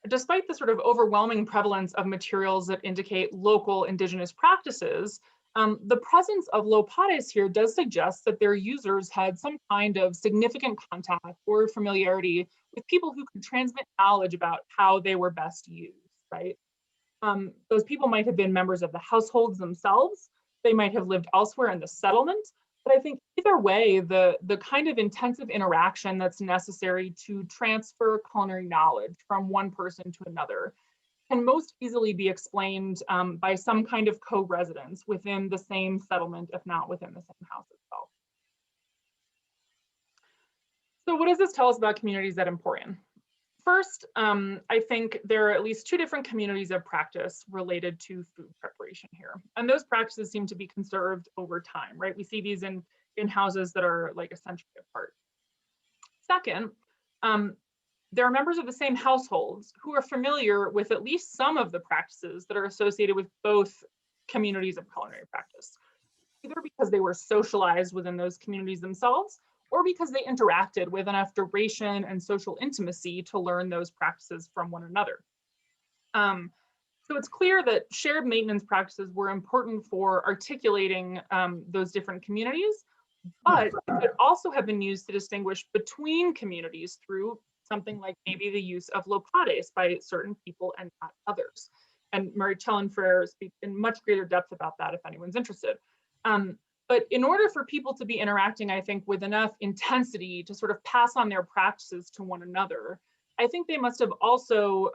despite the sort of overwhelming prevalence of materials that indicate local indigenous practices, the presence of lopades here does suggest that their users had some kind of significant contact or familiarity with people who could transmit knowledge about how they were best used, right? Those people might have been members of the households themselves. They might have lived elsewhere in the settlement. But I think either way, the kind of intensive interaction that's necessary to transfer culinary knowledge from one person to another can most easily be explained by some kind of co-residence within the same settlement, if not within the same house itself. So what does this tell us about communities at Emporian? First, I think there are at least two different communities of practice related to food preparation here. And those practices seem to be conserved over time, right? We see these in houses that are like a century apart. Second, there are members of the same households who are familiar with at least some of the practices that are associated with both communities of culinary practice, either because they were socialized within those communities themselves, or because they interacted with enough duration and social intimacy to learn those practices from one another. So it's clear that shared maintenance practices were important for articulating those different communities, but it could also have been used to distinguish between communities through something like maybe the use of lopades by certain people and not others. And Marie-Hélène Frère speaks in much greater depth about that if anyone's interested. But in order for people to be interacting, I think, with enough intensity to sort of pass on their practices to one another, I think they must have also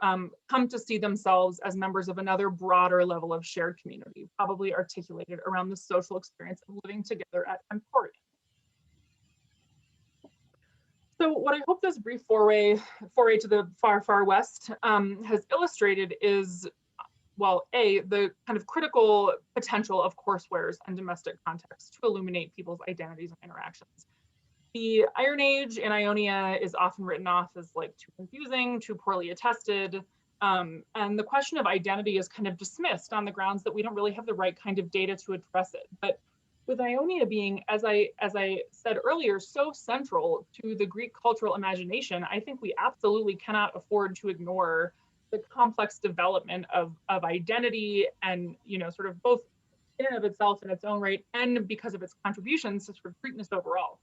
come to see themselves as members of another broader level of shared community, probably articulated around the social experience of living together at Emporian. So what I hope this brief foray to the far, far west has illustrated is, well, the kind of critical potential of coursewares and domestic context to illuminate people's identities and interactions. The Iron Age in Ionia is often written off as like too confusing, too poorly attested, and the question of identity is kind of dismissed on the grounds that we don't really have the right kind of data to address it. But with Ionia being, as I said earlier, so central to the Greek cultural imagination, I think we absolutely cannot afford to ignore the complex development of identity and, you know, sort of both in and of itself in its own right and because of its contributions to sort of Greekness overall.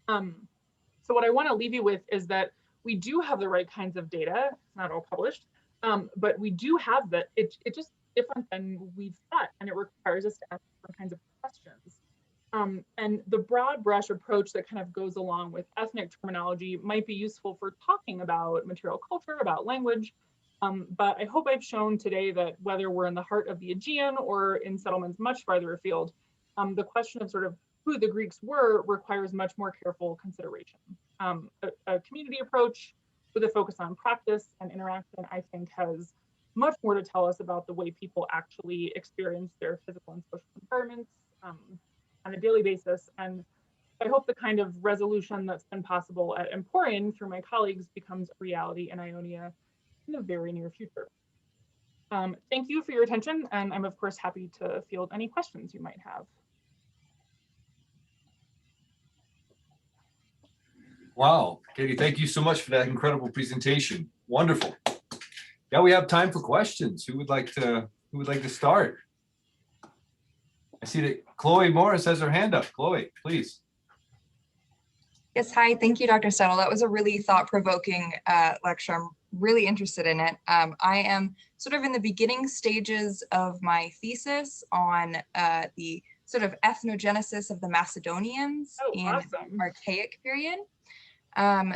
So what I want to leave you with is that we do have the right kinds of data. It's not all published, but we do have that. It's just different than we've thought, and it requires us to ask different kinds of questions. And the broad brush approach that kind of goes along with ethnic terminology might be useful for talking about material culture, about language, But I hope I've shown today that whether we're in the heart of the Aegean or in settlements much farther afield, the question of sort of who the Greeks were requires much more careful consideration. A community approach with a focus on practice and interaction, I think, has much more to tell us about the way people actually experience their physical and social environments on a daily basis. And I hope the kind of resolution that's been possible at Emporian through my colleagues becomes a reality in Ionia in the very near future. Thank you for your attention, and I'm of course happy to field any questions you might have. Wow, Katie, thank you so much for that incredible presentation. Wonderful. Now we have time for questions. Who would like to start? I see that Chloe Morris has her hand up. Chloe, please. Yes, hi. Thank you, Dr. Steidl. That was a really thought-provoking lecture. I'm really interested in it. I am sort of in the beginning stages of my thesis on the sort of ethnogenesis of the Macedonians in the Archaic period.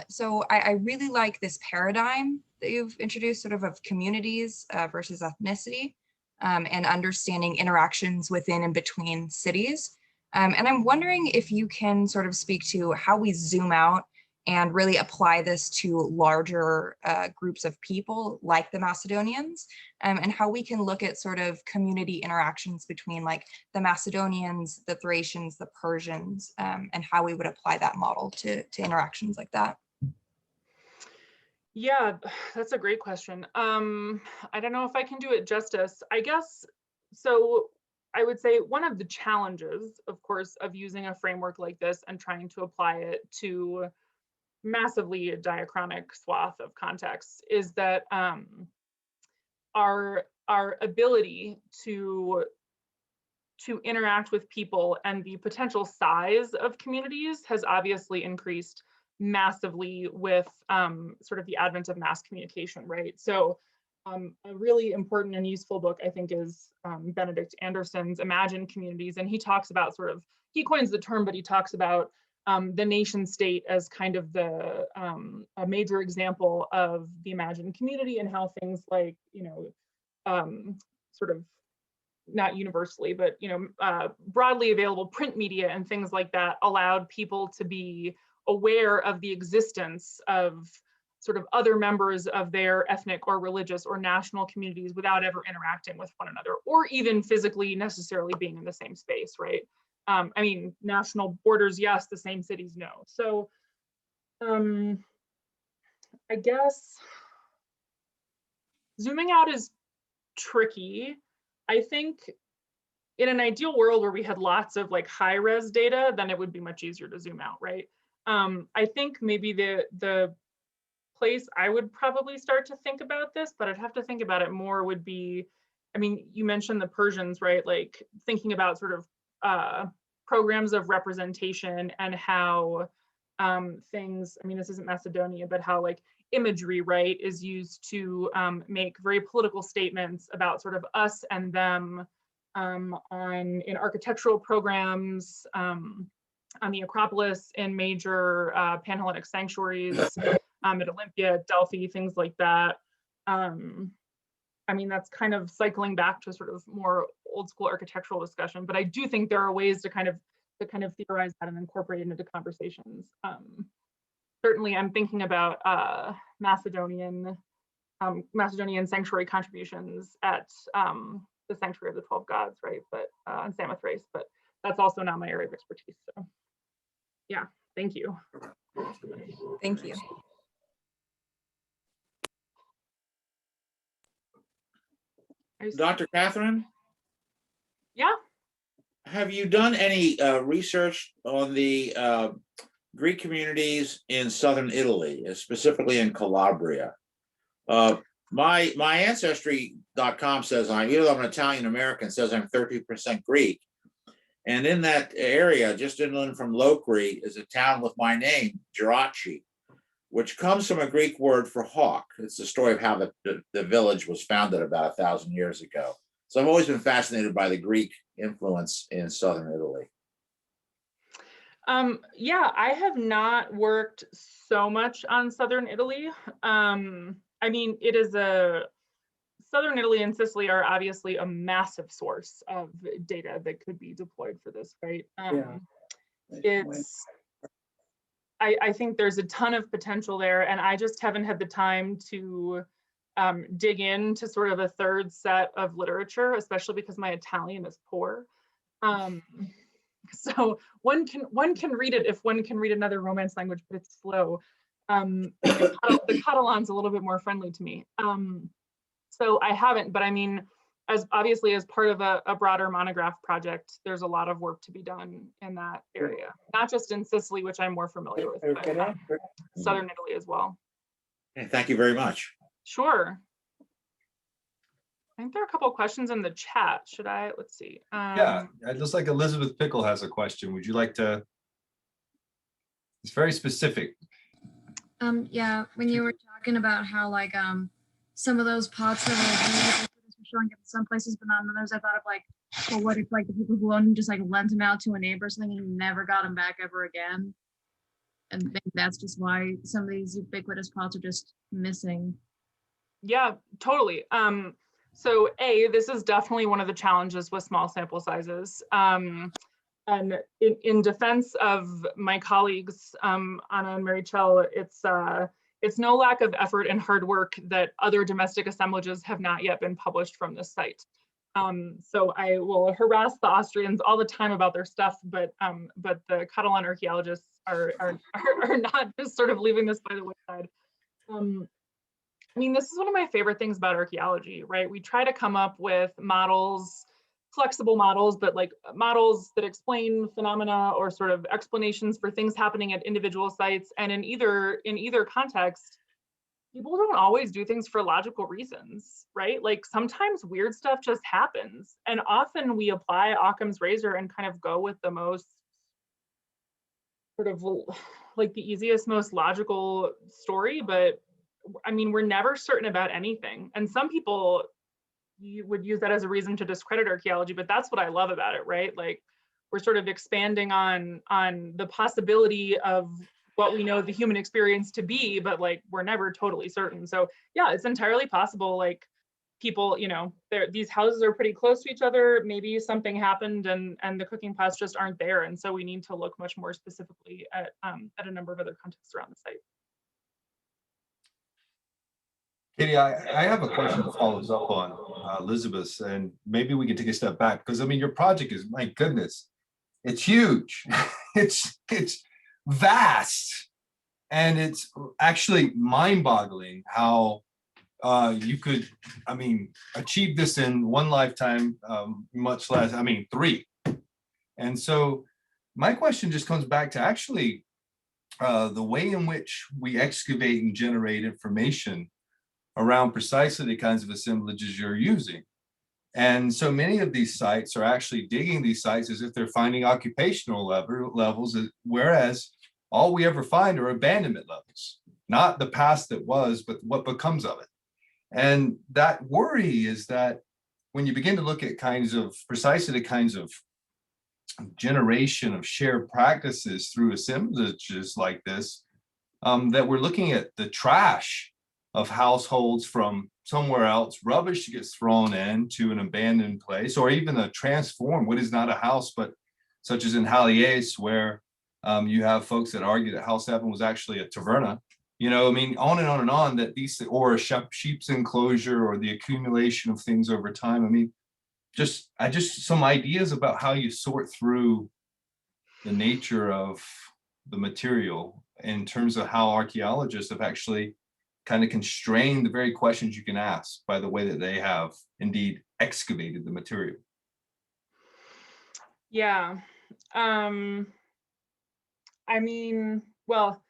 So I really like this paradigm that you've introduced, sort of communities versus ethnicity, and understanding interactions within and between cities. And I'm wondering if you can sort of speak to how we zoom out and really apply this to larger groups of people like the Macedonians, and how we can look at sort of community interactions between like the Macedonians, the Thracians, the Persians, and how we would apply that model to interactions like that. Yeah, that's a great question. I don't know if I can do it justice. I guess, so I would say one of the challenges, of course, of using a framework like this and trying to apply it to massively diachronic swath of contexts is that our ability to interact with people and the potential size of communities has obviously increased massively with sort of the advent of mass communication, right? So a really important and useful book, I think, is Benedict Anderson's Imagine Communities. And he talks about sort of, he coins the term, but he talks about the nation state as kind of the a major example of the imagined community, and how things like, you know, sort of not universally, but, you know, broadly available print media and things like that allowed people to be aware of the existence of sort of other members of their ethnic or religious or national communities without ever interacting with one another, or even physically necessarily being in the same space, right? I mean, national borders, yes, the same cities, no. So I guess zooming out is tricky. I think in an ideal world where we had lots of like high res data, then it would be much easier to zoom out, right? I think maybe the place I would probably start to think about this, but I'd have to think about it more, would be, I mean, you mentioned the Persians, right? Like thinking about sort of programs of representation and how things, I mean, this isn't Macedonia, but how like imagery, right, is used to make very political statements about sort of us and them in architectural programs, on the Acropolis, in major Panhellenic sanctuaries, at Olympia, at Delphi, things like that. I mean, that's kind of cycling back to sort of more old school architectural discussion, but I do think there are ways to kind of theorize that and incorporate it into conversations. Certainly, I'm thinking about Macedonian sanctuary contributions at the Sanctuary of the 12 Gods, right? But on Samothrace, but that's also not my area of expertise. So, yeah, thank you. Thank you. Dr. Catherine? Yeah. Have you done any research on the Greek communities in southern Italy, specifically in Calabria? My Ancestry.com says even though I'm an Italian American, says I'm 30% Greek. And in that area, just inland from Locri, is a town with my name, Geraci, which comes from a Greek word for hawk. It's the story of how the village was founded about 1,000 years ago. So I've always been fascinated by the Greek influence in southern Italy. Yeah, I have not worked so much on southern Italy. I mean, it is a Southern Italy and Sicily are obviously a massive source of data that could be deployed for this, right? I think there's a ton of potential there, and I just haven't had the time to dig into sort of a third set of literature, especially because my Italian is poor. So one can read it if one can read another Romance language, but it's slow. The Catalan's a little bit more friendly to me. So I haven't, but I mean, as obviously as part of a broader monograph project, there's a lot of work to be done in that area, not just in Sicily, which I'm more familiar with, but Southern Italy as well. Okay, thank you very much. Sure. I think there are a couple of questions in the chat. Should I, let's see. Yeah, it looks like Elizabeth Pickle has a question. Would you like to? It's very specific. Yeah, when you were talking about how like some of those pots that were showing up in some places but not in others, I thought of like, well, what if like the people who owned them just like lent them out to a neighbor or something and never got them back ever again? And maybe that's just why some of these ubiquitous pots are just missing. Yeah, totally. So this is definitely one of the challenges with small sample sizes. And in defense of my colleagues, Anna and Marichel, it's no lack of effort and hard work that other domestic assemblages have not yet been published from this site. So I will harass the Austrians all the time about their stuff, but the Catalan archaeologists are not just sort of leaving this by the wayside. I mean, this is one of my favorite things about archaeology, right? We try to come up with models, flexible models, but like models that explain phenomena or sort of explanations for things happening at individual sites. And in either context, people don't always do things for logical reasons, right? Like sometimes weird stuff just happens. And often we apply Occam's razor and kind of go with the most sort of like the easiest, most logical story, but I mean, we're never certain about anything. And some people would use that as a reason to discredit archaeology, but that's what I love about it, right? Like we're sort of expanding on the possibility of what we know the human experience to be, but like we're never totally certain. So yeah, it's entirely possible. Like people, you know, these houses are pretty close to each other. Maybe something happened and the cooking pots just aren't there. And so we need to look much more specifically at a number of other contexts around the site. Katie, I have a question that follows up on Elizabeth's, and maybe we can take a step back because I mean, your project is, my goodness, it's huge, it's vast, and it's actually mind-boggling how you could, I mean, achieve this in one lifetime, much less, I mean, 3. And so my question just comes back to actually the way in which we excavate and generate information around precisely the kinds of assemblages you're using. And so many of these sites are actually digging these sites as if they're finding occupational levels, whereas all we ever find are abandonment levels, not the past that was, but what becomes of it. And that worry is that when you begin to look at precisely the kinds of generation of shared practices through assemblages like this, that we're looking at the trash of households from somewhere else, rubbish gets thrown into an abandoned place, or even a transformed, what is not a house, but such as in Halliers, where you have folks that argue that House 7 was actually a taverna. You know, I mean, on and on and on, that these, or a sheep's enclosure, or the accumulation of things over time. I mean, just some ideas about how you sort through the nature of the material in terms of how archaeologists have actually kind of constrained the very questions you can ask by the way that they have indeed excavated the material. Yeah, I mean, well,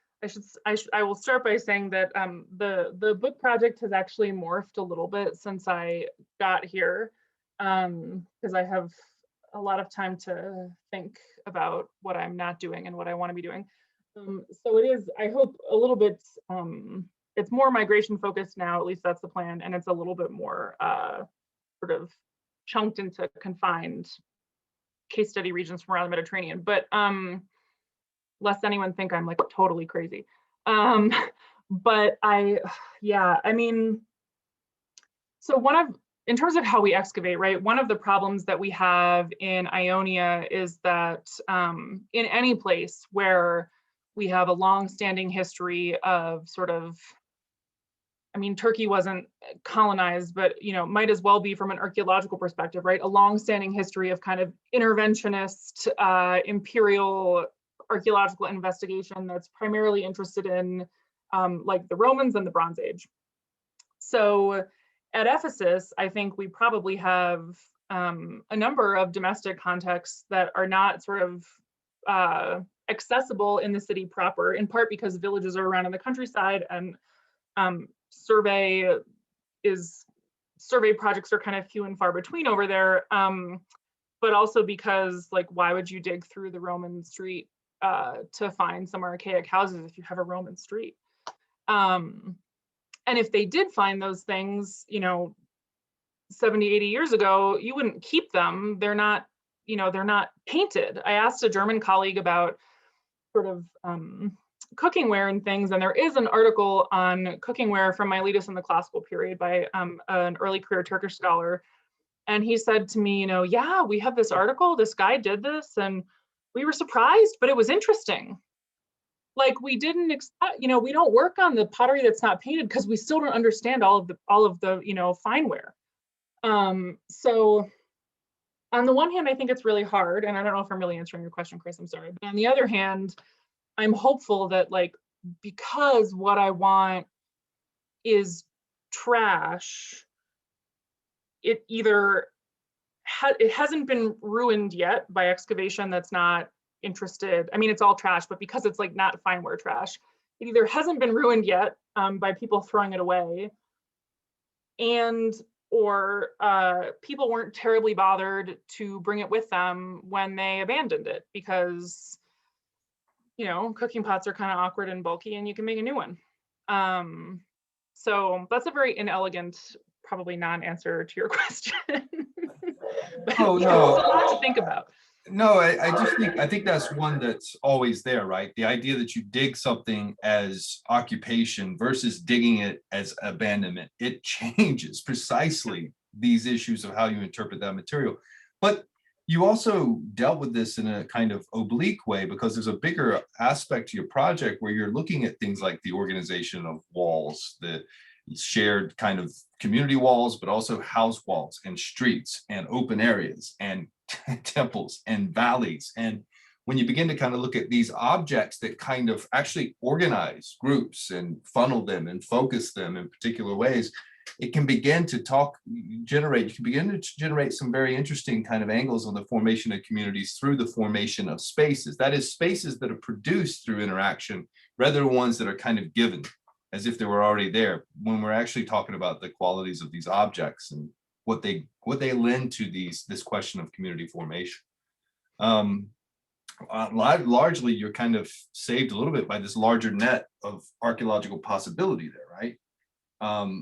I will start by saying that the book project has actually morphed a little bit since I got here, because I have a lot of time to think about what I'm not doing and what I want to be doing. So it is, I hope, a little bit, it's more migration focused now, at least that's the plan, and it's a little bit more sort of chunked into confined case study regions from around the Mediterranean, but lest anyone think I'm like totally crazy. But yeah, I mean, So in terms of how we excavate, right, one of the problems that we have in Ionia is that in any place where we have a long-standing history of sort of, I mean, Turkey wasn't colonized, but might as well be from an archaeological perspective, right? A long-standing history of kind of interventionist imperial archaeological investigation that's primarily interested in like the Romans and the Bronze Age. So at Ephesus, I think we probably have a number of domestic contexts that are not sort of accessible in the city proper, in part because villages are around in the countryside, and survey projects are kind of few and far between over there, but also because, like, why would you dig through the Roman street to find some archaic houses if you have a Roman street? And if they did find those things, 70, 80 years ago, you wouldn't keep them. They're not painted. I asked a German colleague about sort of cookingware and things, and there is an article on cookingware from Miletus in the classical period by an early career Turkish scholar. And he said to me, yeah, we have this article, this guy did this, and we were surprised, but it was interesting. Like, we didn't expect, we don't work on the pottery that's not painted because we still don't understand all of the fineware. So on the one hand, I think it's really hard, and I don't know if I'm really answering your question, Chris, I'm sorry. But on the other hand, I'm hopeful that, like, because what I want is trash, it either it hasn't been ruined yet by excavation that's not interested. I mean, it's all trash, but because it's like not fineware trash, it either hasn't been ruined yet by people throwing it away, or people weren't terribly bothered to bring it with them when they abandoned it, because cooking pots are kind of awkward and bulky, and you can make a new one. So that's a very inelegant, probably non-answer to your question. Oh, no. It's a lot to think about. No, I think that's one that's always there, right? The idea that you dig something as occupation versus digging it as abandonment, it changes precisely these issues of how you interpret that material. But you also dealt with this in a kind of oblique way, because there's a bigger aspect to your project where you're looking at things like the organization of walls, the shared kind of community walls, but also house walls and streets and open areas and temples and valleys. And when you begin to kind of look at these objects that kind of actually organize groups and funnel them and focus them in particular ways, it can begin to generate some very interesting kind of angles on the formation of communities through the formation of spaces. That is, spaces that are produced through interaction rather than ones that are kind of given as if they were already there, when we're actually talking about the qualities of these objects and what they lend to this question of community formation. Largely, you're kind of saved a little bit by this larger net of archaeological possibility there, right?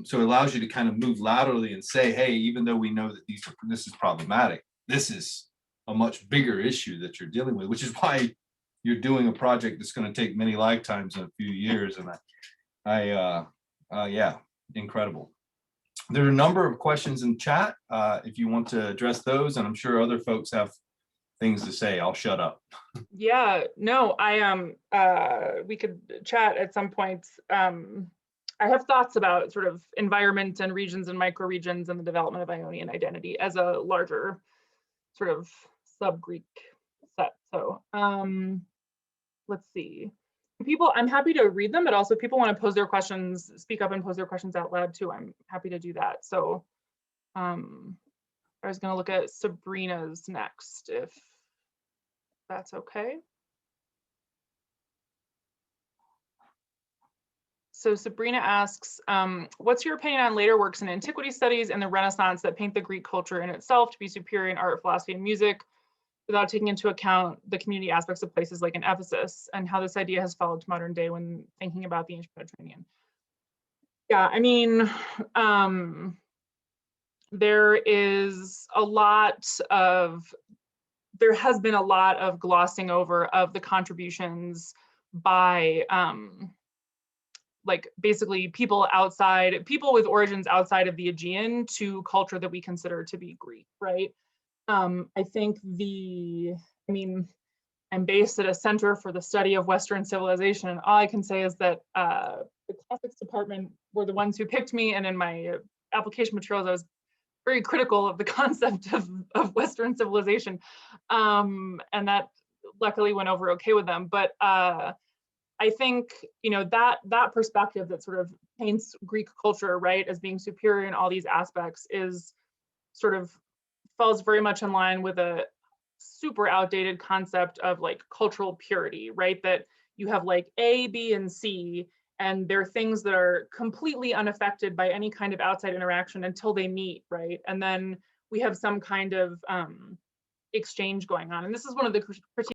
So it allows you to kind of move laterally and say, hey, even though we know that this is problematic, this is a much bigger issue that you're dealing with, which is why you're doing a project that's going to take many lifetimes in a few years. And yeah, incredible. There are a number of questions in chat. If you want to address those, and I'm sure other folks have things to say, I'll shut up. Yeah, no, we could chat at some point. I have thoughts about sort of environment and regions and microregions and the development of Ionian identity as a larger sort of sub-Greek set. So let's see. I'm happy to read them, but also if people want to pose their questions, speak up and pose their questions out loud too, I'm happy to do that. So I was going to look at Sabrina's next, if that's okay. So Sabrina asks, what's your opinion on later works in antiquity studies and the Renaissance that paint the Greek culture in itself to be superior in art, philosophy, and music, without taking into account the community aspects of places like in Ephesus, and how this idea has followed to modern day when thinking about the ancient Mediterranean? Yeah, I mean, there has been a lot of glossing over of the contributions by like basically people with origins outside of the Aegean to culture that we consider to be Greek, right? I think I'm based at a center for the study of Western civilization, and all I can say is that the classics department were the ones who picked me, and in my application materials, I was very critical of the concept of Western civilization, and that luckily went over okay with them. But I think, you know, that perspective that sort of paints Greek culture, right, as being superior in all these aspects is sort of falls very much in line with a super outdated concept of like cultural purity, right? That you have like A, B, and C, and they're things that are completely unaffected by any kind of outside interaction until they meet, right? And then we have some kind of exchange going on. And this is one of the critiques